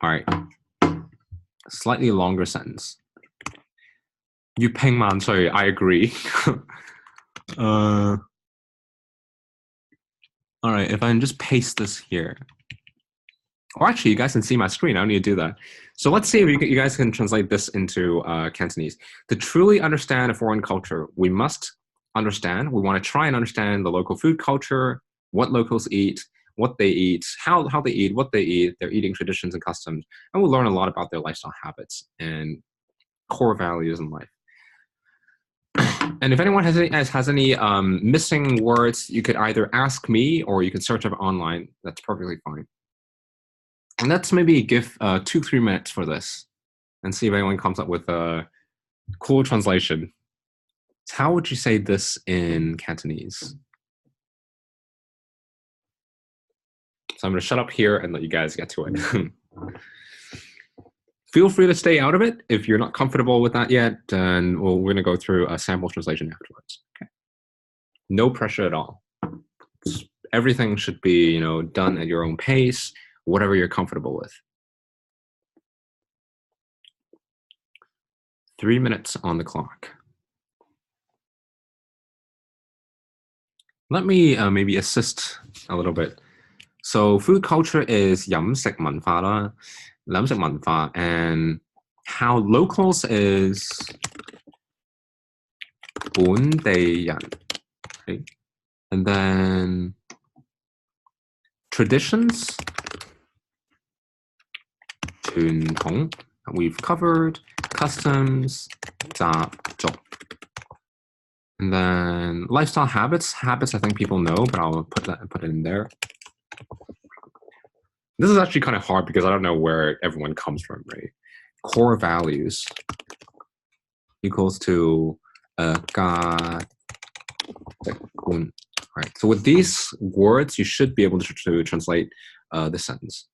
All right. Slightly longer sentence. Yut Ping man, sorry, I agree. All right, if I can just paste this here. Or actually, you guys can see my screen. I don't need to do that. So let's see if you guys can translate this into Cantonese. To truly understand a foreign culture, we must understand, we want to try and understand the local food culture, what locals eat, what they eat, how they eat, what they eat, their eating traditions and customs. And we'll learn a lot about their lifestyle habits and core values in life. And if anyone has any missing words, you could either ask me or you can search up online. That's perfectly fine. And let's maybe give 2-3 minutes for this and see if anyone comes up with a cool translation. How would you say this in Cantonese? So I'm going to shut up here and let you guys get to it. Feel free to stay out of it if you're not comfortable with that yet, and we're going to go through a sample translation afterwards. Okay. No pressure at all. Everything should be, done at your own pace, whatever you're comfortable with. 3 minutes on the clock. Let me maybe assist a little bit. So food culture is 飲食文化啦。飲食文化, and how locals is 本地人. Okay. And then traditions, 傳統 we've covered, customs, 習俗. And then lifestyle habits. Habits I think people know, but I'll put it in there. This is actually kind of hard because I don't know where everyone comes from, right? Core values equals to Right. So with these words, you should be able to translate the sentence.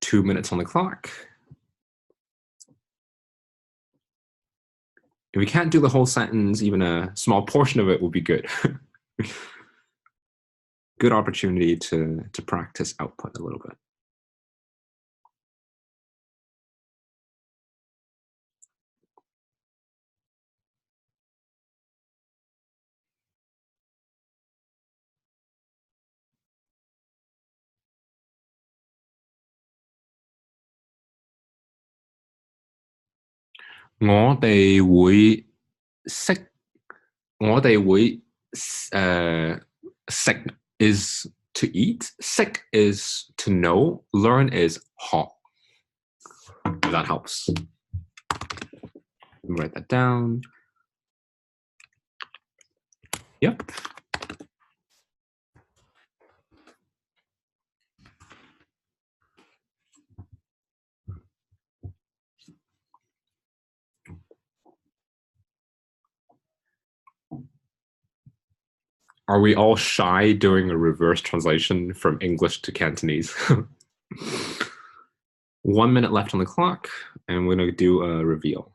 2 minutes on the clock. If we can't do the whole sentence, even a small portion of it will be good. Good opportunity to practice output a little bit.我哋會識，我哋會食 is to eat, 識 is to know, learn is 學. If that helps. Write that down. Yep. Are we all shy doing a reverse translation from English to Cantonese? 1 minute left on the clock, and we're going to do a reveal.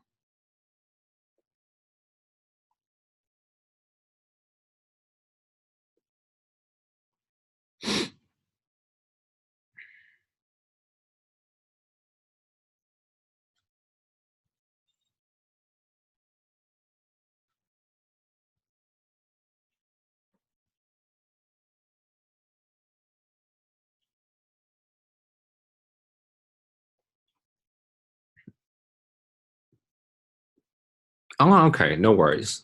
Oh, okay, no worries.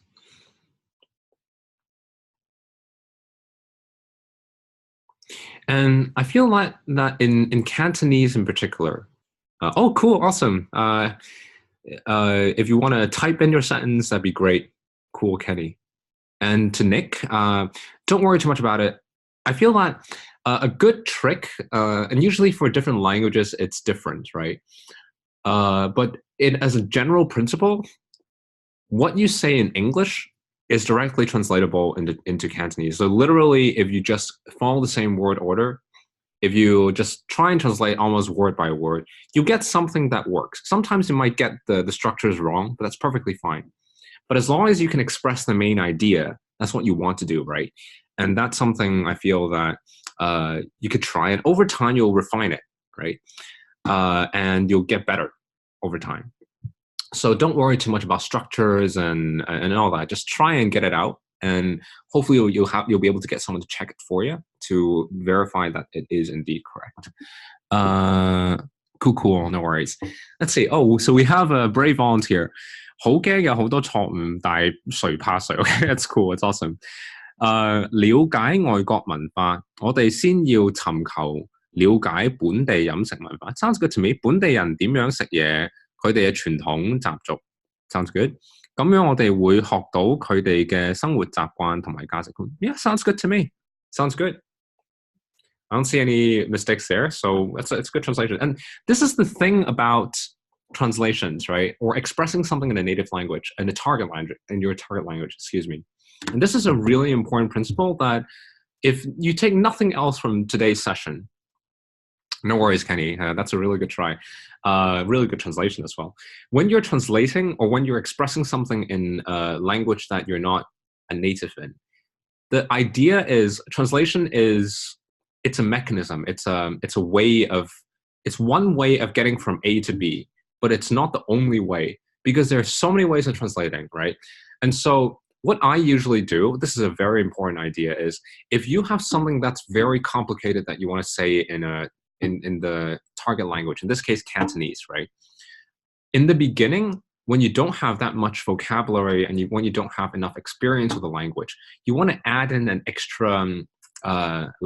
And I feel like that in Cantonese in particular, oh, cool, awesome. If you want to type in your sentence, that'd be great. Cool, Kenny. And to Nick, don't worry too much about it. I feel that a good trick, and usually for different languages, it's different, right? But as a general principle, what you say in English is directly translatable into Cantonese. So literally, if you just follow the same word order, if you just try and translate almost word by word, you get something that works. Sometimes you might get the structures wrong, but that's perfectly fine. But as long as you can express the main idea, that's what you want to do, right? And that's something I feel that you could try, and over time you'll refine it, right? And you'll get better over time. So don't worry too much about structures and all that. Just try and get it out, and hopefully you'll be able to get someone to check it for you to verify that it is indeed correct. Cool, no worries. Let's see. Oh, so we have a brave volunteer. 好驚有好多錯誤，但係誰怕誰 ？Okay, that's cool, it's awesome. 了解外國文化，我哋先要尋求了解本地飲食文化。Sounds good to me. 本地人點樣食嘢，佢哋嘅傳統習俗。Sounds good. 咁樣我哋會學到佢哋嘅生活習慣同埋價值觀。Yeah, sounds good to me. Sounds good. I don't see any mistakes there, so it's a good translation. And this is the thing about translations, right? Or expressing something in a native language, in your target language, excuse me. And this is a really important principle that if you take nothing else from today's session, no worries, Kenny, that's a really good try. Really good translation as well. When you're translating or when you're expressing something in a language that you're not a native in, the idea is translation it's a mechanism. It's one way of getting from A to B, but it's not the only way because there are so many ways of translating, right? And so what I usually do, this is a very important idea, is if you have something that's very complicated that you want to say in the target language, in this case Cantonese, right? In the beginning, when you don't have that much vocabulary and when you don't have enough experience with the language, you want to add in an extra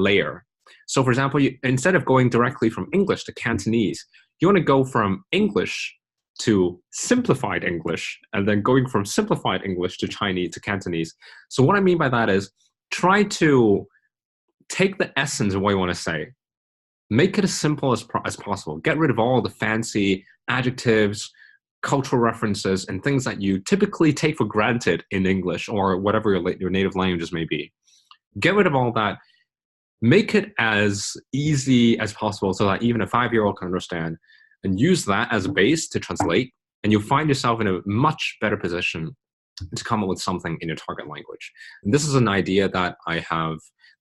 layer. So for example, instead of going directly from English to Cantonese, you want to go from English to simplified English, and then going from simplified English to Chinese to Cantonese. So what I mean by that is try to take the essence of what you want to say, make it as simple as possible. Get rid of all the fancy adjectives, cultural references, and things that you typically take for granted in English or whatever your native languages may be. Get rid of all that. Make it as easy as possible so that even a 5-year-old can understand, and use that as a base to translate, and you'll find yourself in a much better position to come up with something in your target language. And this is an idea that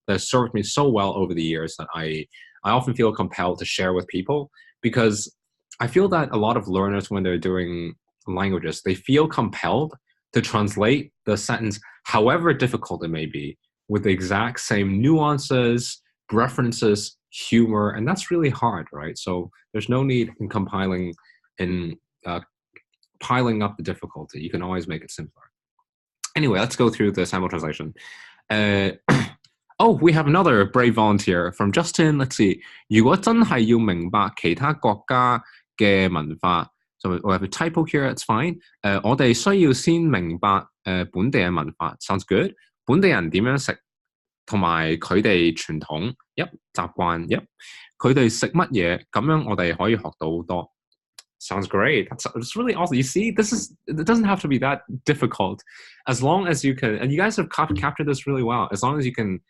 that served me so well over the years that I often feel compelled to share with people, because I feel that a lot of learners, when they're doing languages, they feel compelled to translate the sentence, however difficult it may be, with the exact same nuances, references, humor, and that's really hard, right? So there's no need in piling up the difficulty. You can always make it simpler. Anyway, let's go through the sample translation. Oh, we have another brave volunteer from Justin. Let's see. 如果真係要明白其他國家嘅文化, so we have a typo here, it's fine. 我哋需要先明白本地嘅文化. Sounds good. 本地人點樣食，同埋佢哋傳統習慣佢哋食乜嘢，咁樣我哋可以學到好多。Sounds great. It's really awesome. You see, it doesn't have to be that difficult, as long as you can. And you guys have captured this really well. As long as you can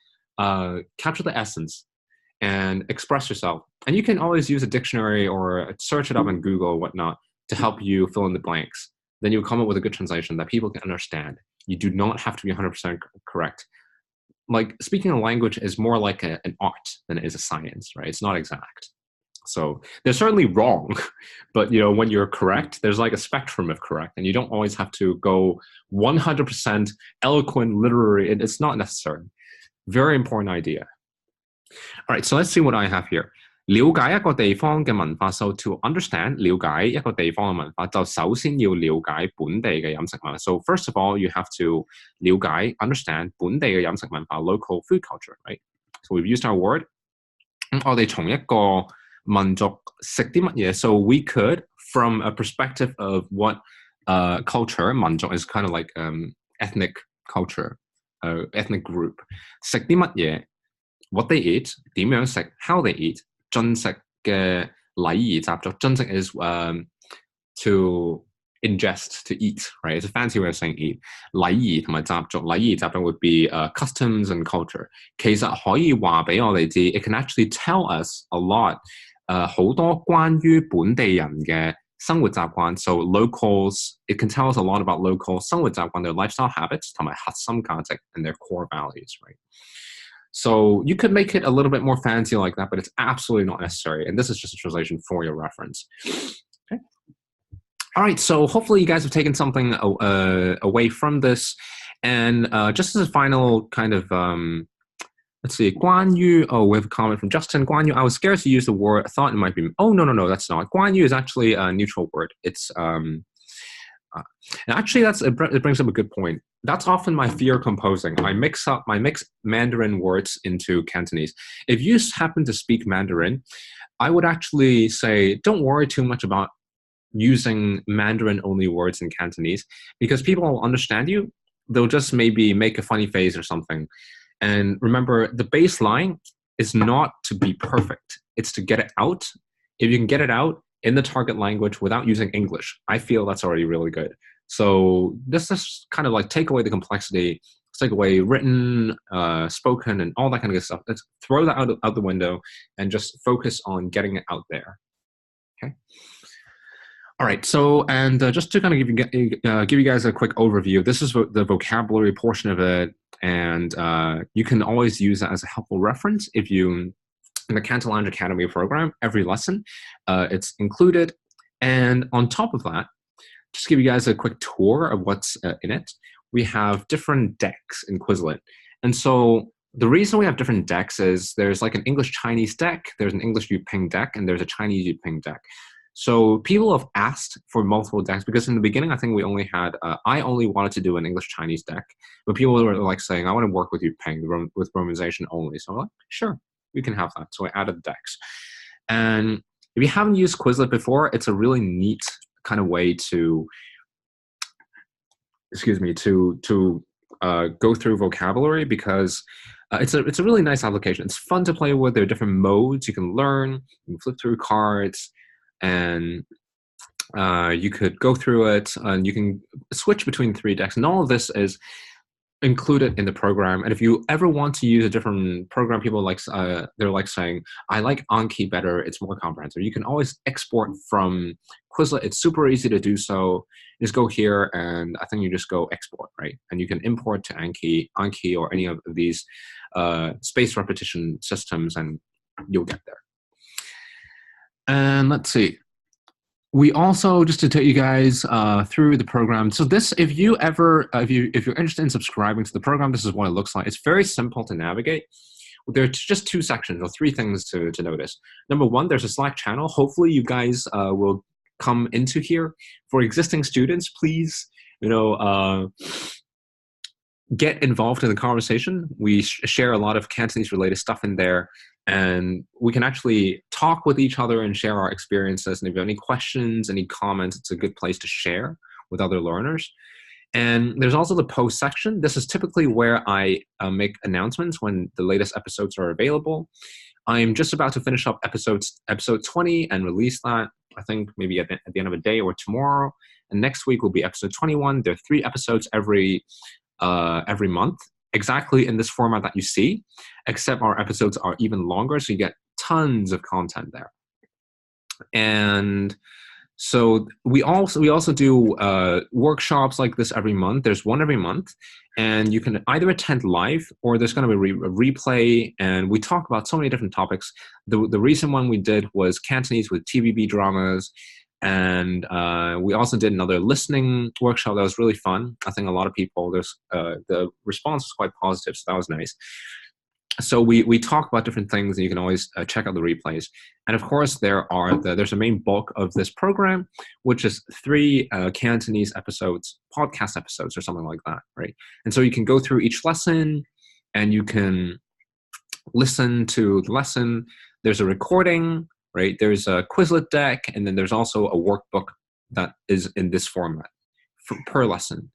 capture the essence and express yourself, and you can always use a dictionary or search it up on Google or whatnot to help you fill in the blanks. Then you'll come up with a good translation that people can understand. You do not have to be 100% correct. Like, speaking a language is more like an art than it is a science, right? It's not exact. So they're certainly wrong, but when you're correct, there's like a spectrum of correct, and you don't always have to go 100% eloquent, literary. It's not necessary. Very important idea. All right, so let's see what I have here. 了解一個地方嘅文化 So to understand, 了解一個地方嘅文化，就首先要了解本地嘅飲食文化。So first of all, you have to 了解 understand 本地嘅飲食文化 local food culture, right? So we've used our word. 我哋從一個民族食啲乜嘢 So we could, from a perspective of what culture, 民族 is kind of like ethnic culture, ethnic group. 食啲乜嘢 what they eat, 點樣食 how they eat, 進食嘅禮儀習俗 進食 is to ingest, to eat, right? It's a fancy way of saying eat. 禮儀同埋習俗 禮儀習俗 would be customs and culture. 其實可以話俾我哋知 it can actually tell us a lot 好多關於本地人嘅生活習慣 So locals, it can tell us a lot about local 生活習慣 their lifestyle habits 同埋核心價值 and their core values, right? So you could make it a little bit more fancy like that, but it's absolutely not necessary. And this is just a translation for your reference. Okay. All right. So hopefully you guys have taken something away from this. And just as a final kind of, let's see, 關於, we have a comment from Justin. 關於, I was scared to use the word. I thought it might be, no, that's not. 關於 is actually a neutral word. It's, and actually, it brings up a good point. That's often my fear composing. I mix Mandarin words into Cantonese. If you happen to speak Mandarin, I would actually say don't worry too much about using Mandarin-only words in Cantonese, because people will understand you. They'll just maybe make a funny face or something. And remember, the baseline is not to be perfect. It's to get it out. If you can get it out in the target language without using English, I feel that's already really good. So this is kind of like take away the complexity, take away written, spoken, and all that kind of good stuff. Let's throw that out the window and just focus on getting it out there. Okay. All right. So, and just to kind of give you guys a quick overview, this is the vocabulary portion of it, and you can always use that as a helpful reference if you. In the Cantonese Language Academy program, every lesson, it's included. And on top of that, just give you guys a quick tour of what's in it. We have different decks in Quizlet. And so the reason we have different decks is there's like an English-Chinese deck, there's an English Yuping deck, and there's a Chinese Yuping deck. So people have asked for multiple decks because in the beginning, I think we only had, I only wanted to do an English-Chinese deck, but people were like saying, I want to work with you, Peng, with romanization only. So I'm like, sure, we can have that. So I added decks. And if you haven't used Quizlet before, it's a really neat kind of way to, go through vocabulary because it's a really nice application. It's fun to play with. There are different modes you can learn. You can flip through cards, and you could go through it, and you can switch between 3 decks. And all of this is included in the program. And if you ever want to use a different program, people like they're like saying, I like Anki better, it's more comprehensive. You can always export from Quizlet. It's super easy to do so. You just go here, and I think you just go export, right? And you can import to Anki or any of these space repetition systems, and you'll get there. And let's see. We also, just to take you guys through the program. So this, if you're interested in subscribing to the program, this is what it looks like. It's very simple to navigate. There are just 2 sections or 3 things to notice. Number 1, there's a Slack channel. Hopefully you guys will come into here. For existing students, please, get involved in the conversation. We share a lot of Cantonese related stuff in there, and we can actually talk with each other and share our experiences. And if you have any questions, any comments, it's a good place to share with other learners. And there's also the post section. This is typically where I make announcements when the latest episodes are available. I'm just about to finish up episode 20 and release that, I think maybe at the end of the day or tomorrow. And next week will be episode 21. There are 3 episodes every month, exactly in this format that you see, except our episodes are even longer, so you get tons of content there. And so we also do workshops like this every month. There's one every month, and you can either attend live or there's going to be a replay, and we talk about so many different topics. The recent one we did was Cantonese with TVB dramas, and we also did another listening workshop that was really fun. I think a lot of people, the response was quite positive, so that was nice. So we talk about different things, and you can always check out the replays. And of course, there's a main bulk of this program, which is 3 Cantonese episodes, podcast episodes, or something like that, right? And so you can go through each lesson, and you can listen to the lesson. There's a recording, right? There's a Quizlet deck, and then there's also a workbook that is in this format per lesson.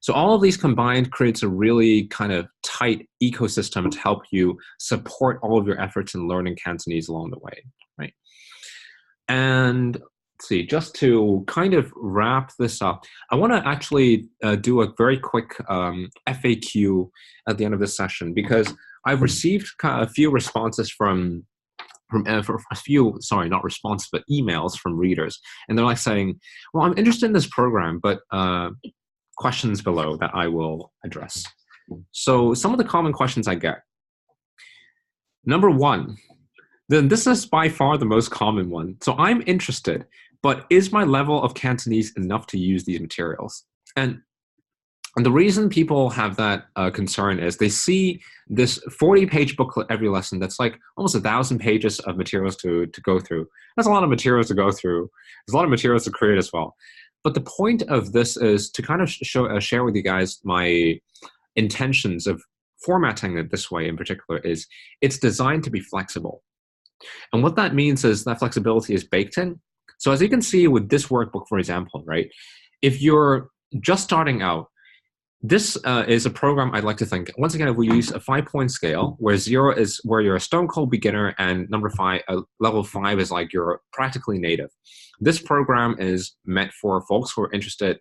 So all of these combined creates a really kind of tight ecosystem to help you support all of your efforts in learning Cantonese along the way, right? And let's see, just to kind of wrap this up, I want to actually do a very quick FAQ at the end of this session, because I've received a few responses from a few, sorry, not responses, but emails from readers. And they're like saying, well, I'm interested in this program, but questions below that I will address. So some of the common questions I get. Number 1, then this is by far the most common one. So I'm interested, but is my level of Cantonese enough to use these materials? And the reason people have that concern is they see this 40-page booklet every lesson that's like almost 1,000 pages of materials to go through. That's a lot of materials to go through. There's a lot of materials to create as well. But the point of this is to kind of share with you guys my intentions of formatting it this way in particular. Is it's designed to be flexible. And what that means is that flexibility is baked in. So as you can see with this workbook, for example, right? If you're just starting out, this is a program I'd like to think. Once again, if we use a 5-point scale, where 0 is where you're a stone cold beginner, and level 5 is like you're practically native. This program is meant for folks who are interested,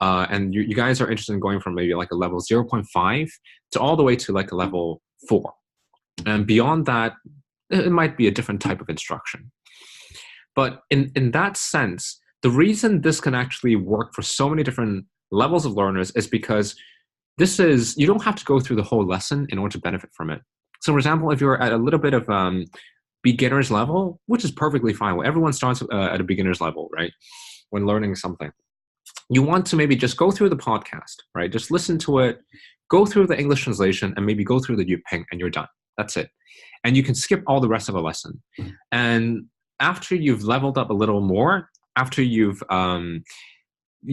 and you guys are interested in going from maybe like a level 0.5 to all the way to like a level 4. And beyond that, it might be a different type of instruction. But in that sense, the reason this can actually work for so many different levels of learners is because you don't have to go through the whole lesson in order to benefit from it. So for example, if you're at a little bit of beginner's level, which is perfectly fine. Well, everyone starts at a beginner's level, right? When learning something. You want to maybe just go through the podcast, right? Just listen to it, go through the English translation, and maybe go through the Yuping, and you're done. That's it. And you can skip all the rest of the lesson. And after you've leveled up a little more, after you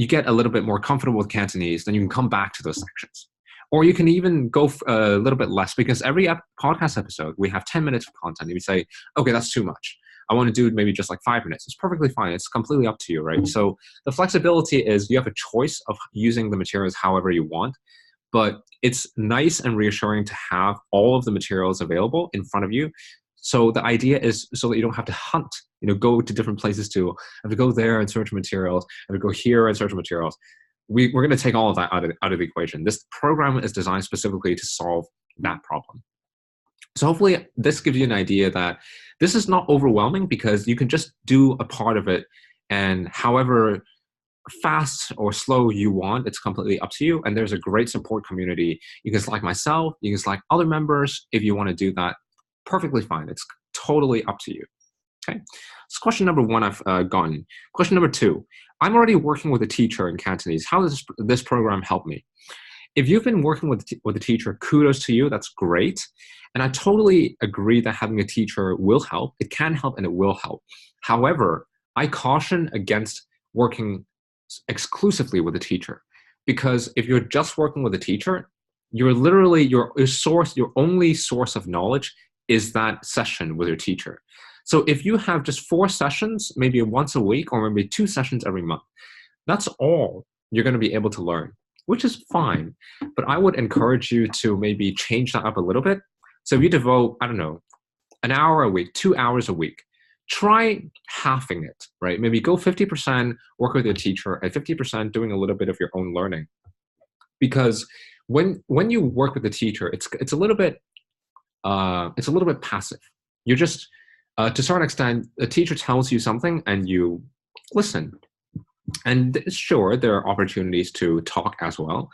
get a little bit more comfortable with Cantonese, then you can come back to those sections. Or you can even go a little bit less, because every podcast episode, we have 10 minutes of content. You say, okay, that's too much. I want to do maybe just like 5 minutes. It's perfectly fine. It's completely up to you, right? So the flexibility is you have a choice of using the materials however you want, but it's nice and reassuring to have all of the materials available in front of you. So the idea is so that you don't have to hunt, go to different places to have to go there and search materials, have to go here and search materials. We're going to take all of that out of the equation. This program is designed specifically to solve that problem. So hopefully this gives you an idea that this is not overwhelming, because you can just do a part of it, and however fast or slow you want, it's completely up to you. And there's a great support community. You can select myself, you can select other members if you want to do that. Perfectly fine. It's totally up to you. Okay. So question number 1 I've gotten. Question number 2. I'm already working with a teacher in Cantonese. How does this program help me? If you've been working with a teacher, kudos to you. That's great. And I totally agree that having a teacher will help. It can help and it will help. However, I caution against working exclusively with a teacher, because if you're just working with a teacher, you're literally your only source of knowledge is that session with your teacher. So if you have just 4 sessions, maybe once a week, or maybe 2 sessions every month, that's all you're going to be able to learn, which is fine. But I would encourage you to maybe change that up a little bit. So if you devote, I don't know, an hour a week, 2 hours a week, try halving it, right? Maybe go 50% work with your teacher and 50% doing a little bit of your own learning. Because when you work with the teacher, it's a little bit passive. You're just to a certain extent, the teacher tells you something and you listen. And sure, there are opportunities to talk as well,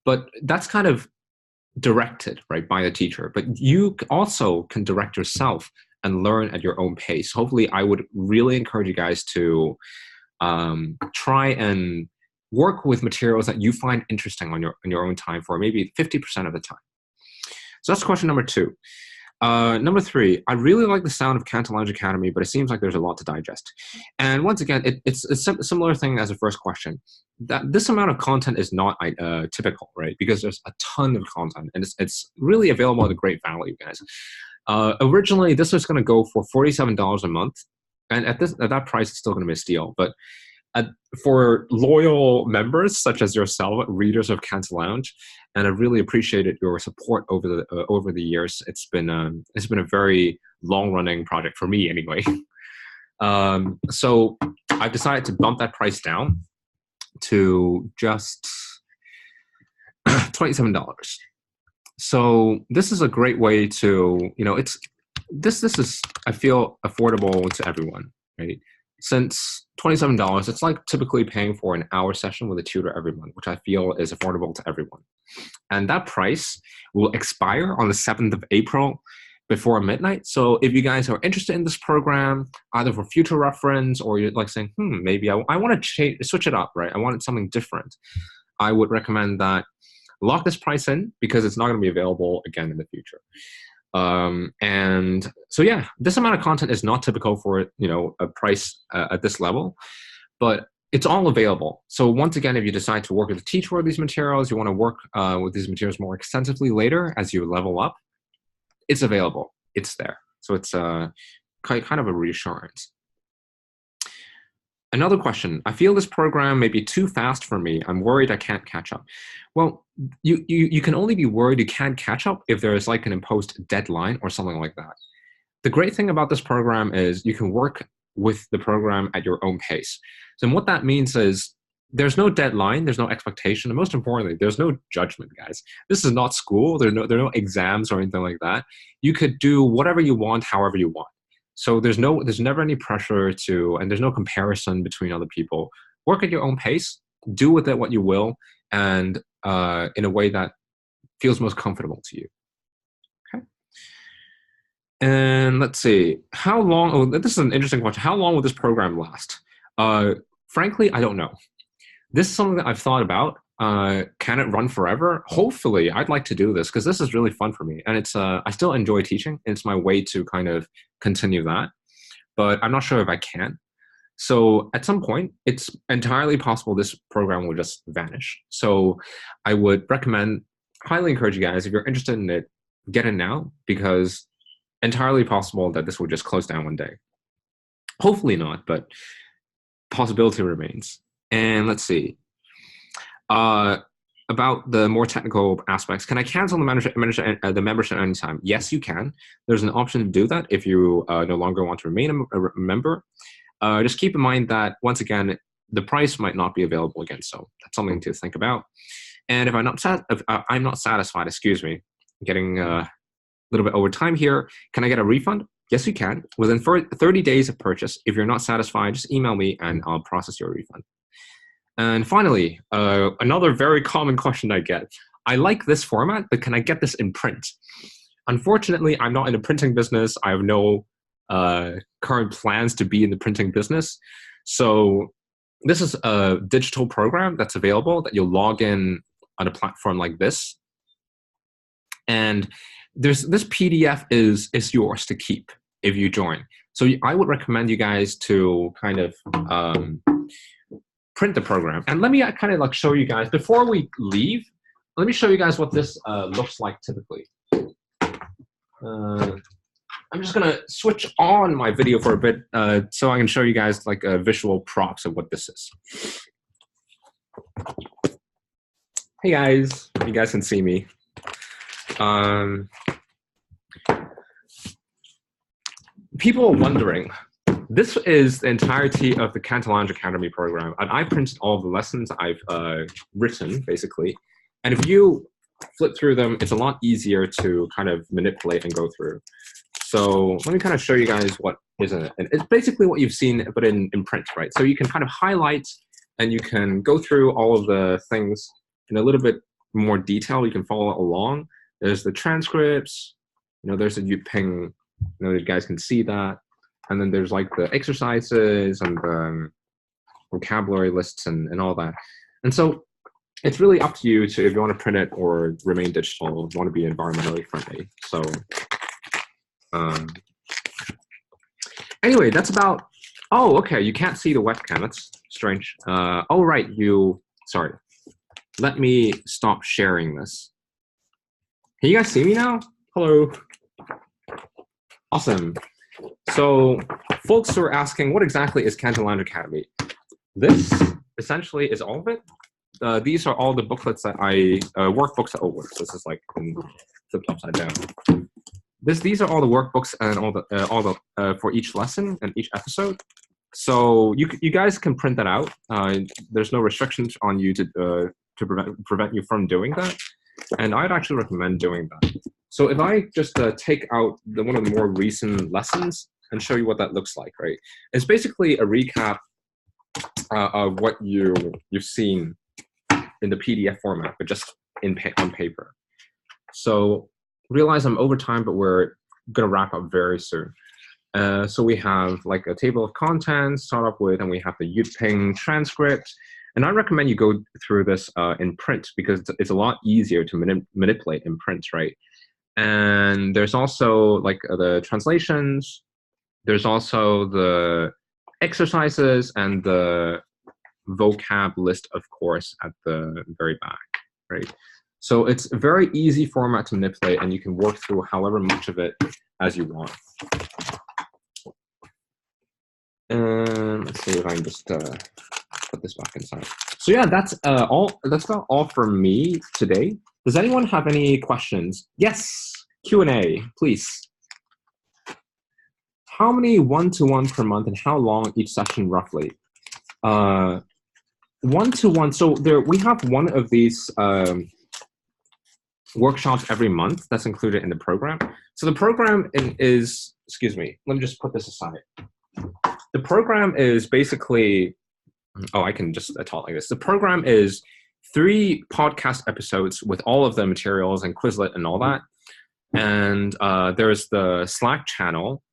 but that's kind of directed, right, by the teacher. But you also can direct yourself and learn at your own pace. Hopefully, I would really encourage you guys to try and work with materials that you find interesting on your own time for maybe 50% of the time. So that's question number 2. Number 3, I really like the sound of Canton Language Academy, but it seems like there's a lot to digest. And once again, it's a similar thing as the first question. That this amount of content is not typical, right? Because there's a ton of content, and it's really available at a great value, guys. Originally, this was going to go for $47 a month, and at that price, it's still going to be a steal. But for loyal members such as yourself, readers of Canton Lounge, and I really appreciated your support over the years. It's been a very long running project for me anyway. So I've decided to bump that price down to just $27. So this is a great way to, this is, I feel, affordable to everyone, right? Since $27, it's like typically paying for an hour session with a tutor every month, which I feel is affordable to everyone. And that price will expire on the 7th of April before midnight. So if you guys are interested in this program, either for future reference, or you're like saying, maybe I want to switch it up, right? I want something different. I would recommend that lock this price in, because it's not going to be available again in the future. And so, yeah, this amount of content is not typical for, a price at this level, but it's all available. So once again, if you decide to work with a teacher with these materials, you want to work with these materials more extensively later as you level up, it's available. It's there. So it's kind of a reassurance. Another question. I feel this program may be too fast for me. I'm worried I can't catch up. Well, you can only be worried you can't catch up if there is like an imposed deadline or something like that. The great thing about this program is you can work with the program at your own pace. So what that means is there's no deadline, there's no expectation, and most importantly, there's no judgment, guys. This is not school. There are no exams or anything like that. You could do whatever you want, however you want. So there's never any pressure and there's no comparison between other people. Work at your own pace, do with it what you will, and in a way that feels most comfortable to you. Okay. And let's see, how long? Oh, this is an interesting question. How long will this program last? Frankly, I don't know. This is something that I've thought about. Can it run forever? Hopefully, I'd like to do this because this is really fun for me, and it's I still enjoy teaching. It's my way to kind of continue that. but I'm not sure if I can. So at some point, it's entirely possible this program will just vanish. So I would highly encourage you guys, if you're interested in it, get in now, because entirely possible that this will just close down one day. Hopefully not, but possibility remains. And let's see. About the more technical aspects, can I cancel the membership anytime? Yes, you can. There's an option to do that if you no longer want to remain a member. Just keep in mind that, once again, the price might not be available again, so that's something to think about. And if I'm not satisfied, excuse me, getting a little bit over time here, can I get a refund? Yes, you can. Within 30 days of purchase, if you're not satisfied, just email me and I'll process your refund. And finally, another very common question I get. I like this format, but can I get this in print? Unfortunately, I'm not in the printing business. I have no current plans to be in the printing business. So this is a digital program that's available that you'll log in on a platform like this. And this PDF is yours to keep if you join. So I would recommend you guys to kind of print the program. And let me kind of like show you guys, before we leave, let me show you guys what this looks like typically. I'm just gonna switch on my video for a bit so I can show you guys like visual props of what this is. Hey guys, you guys can see me. People are wondering, this is the entirety of the Cantonese Academy program, and I printed all of the lessons I've written, basically. And if you flip through them, it's a lot easier to kind of manipulate and go through. So let me kind of show you guys what is in it. And it's basically what you've seen, but in print, right? So you can kind of highlight, and you can go through all of the things in a little bit more detail. You can follow along. There's the transcripts, there's a Yuping, you guys can see that. And then there's like the exercises and the vocabulary lists and all that. And so it's really up to you if you want to print it or remain digital, if you want to be environmentally friendly. So anyway, that's about, oh, okay, you can't see the webcam, that's strange. Oh, right, sorry. Let me stop sharing this. Can you guys see me now? Hello. Awesome. So folks who are asking, what exactly is Cantonese Academy? This essentially is all of it. These are all the booklets that workbooks that, oh, this is like flipped upside down. These are all the workbooks and all the for each lesson and each episode. So you guys can print that out. There's no restrictions on you to prevent you from doing that. And I'd actually recommend doing that. So if I just take out one of the more recent lessons and show you what that looks like, right? It's basically a recap of what you've seen in the PDF format, but just on paper. So realize I'm over time, but we're going to wrap up very soon. So we have like a table of contents, start off with, and we have the Yuping transcript. And I recommend you go through this in print because it's a lot easier to manipulate in print, right? And there's also like the translations. There's also the exercises and the vocab list, of course, at the very back, right? So it's a very easy format to manipulate, and you can work through however much of it as you want. And let's see if I can just put this back inside. So yeah, that's all. That's about all for me today. Does anyone have any questions? Yes, Q&A, please. How many one-to-one per month, and how long each session roughly? One-to-one. So we have one of these workshops every month that's included in the program. So the program is, excuse me, let me just put this aside. The program is basically, oh, I can just talk like this. The program is 3 podcast episodes with all of the materials and Quizlet and all that. And there's the Slack channel,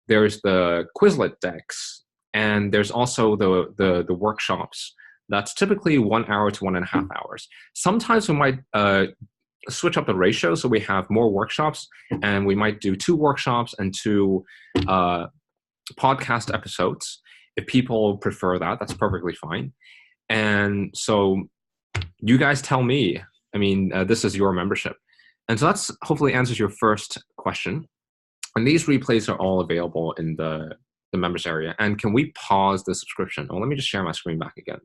there's the Quizlet decks, and there's also the workshops. That's typically 1 hour to 1.5 hours. Sometimes we might switch up the ratio, so we have more workshops, and we might do 2 workshops and 2 podcast episodes. If people prefer that, that's perfectly fine. And so you guys tell me. I mean, this is your membership. And so that's hopefully answers your first question. And these replays are all available in the members area. And can we pause the subscription? Oh, let me just share my screen back again.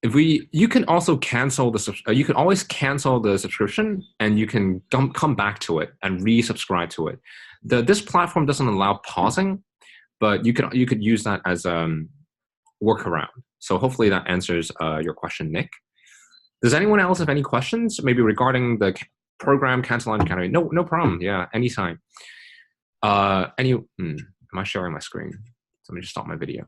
You can also cancel you can always cancel the subscription, and you can come back to it and resubscribe to it. This platform doesn't allow pausing, but you could use that as workaround. So hopefully that answers your question, Nick. Does anyone else have any questions, maybe regarding the program Cantonese Academy? No problem. Yeah, anytime. Am I sharing my screen? Let me just stop my video.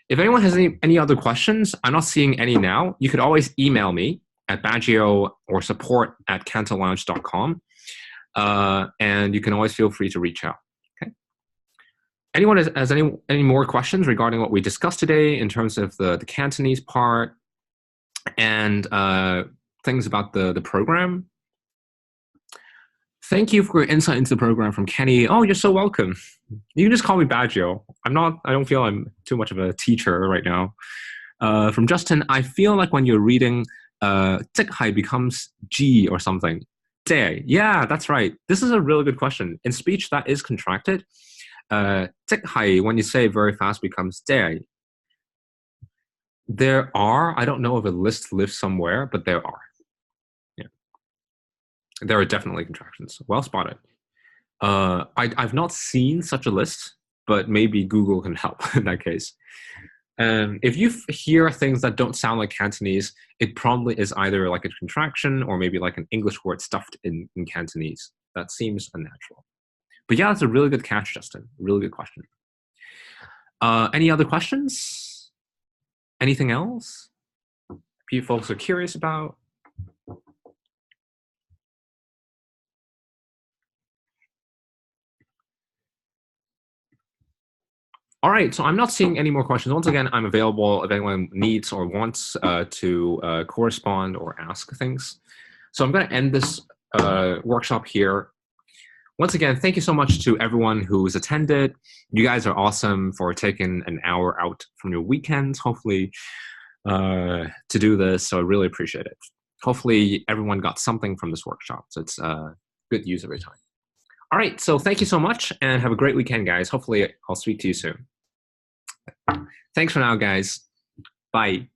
If anyone has any other questions, I'm not seeing any now. You could always email me at Baggio or support@cantonlounge.com. And you can always feel free to reach out. Okay. Anyone has any more questions regarding what we discussed today in terms of the Cantonese part and things about the program? Thank you for your insight into the program from Kenny. Oh, you're so welcome. You can just call me Baggio. I don't feel I'm too much of a teacher right now. From Justin, I feel like when you're reading, 即係 becomes G or something. 即, yeah, that's right. This is a really good question. In speech, that is contracted. 即係, when you say it very fast, becomes 即. There are, I don't know if a list lives somewhere, but there are. Yeah. There are definitely contractions. Well spotted. I've not seen such a list, but maybe Google can help in that case. If you hear things that don't sound like Cantonese, it probably is either like a contraction or maybe like an English word stuffed in Cantonese. That seems unnatural. But yeah, that's a really good catch, Justin. Really good question. Any other questions? Anything else you folks are curious about? All right, so I'm not seeing any more questions. Once again, I'm available if anyone needs or wants to correspond or ask things. So I'm going to end this workshop here. Once again, thank you so much to everyone who's attended. You guys are awesome for taking an hour out from your weekends, hopefully, to do this. So I really appreciate it. Hopefully, everyone got something from this workshop. So it's good use of your time. All right, so thank you so much, and have a great weekend, guys. Hopefully, I'll speak to you soon. Thanks for now, guys. Bye.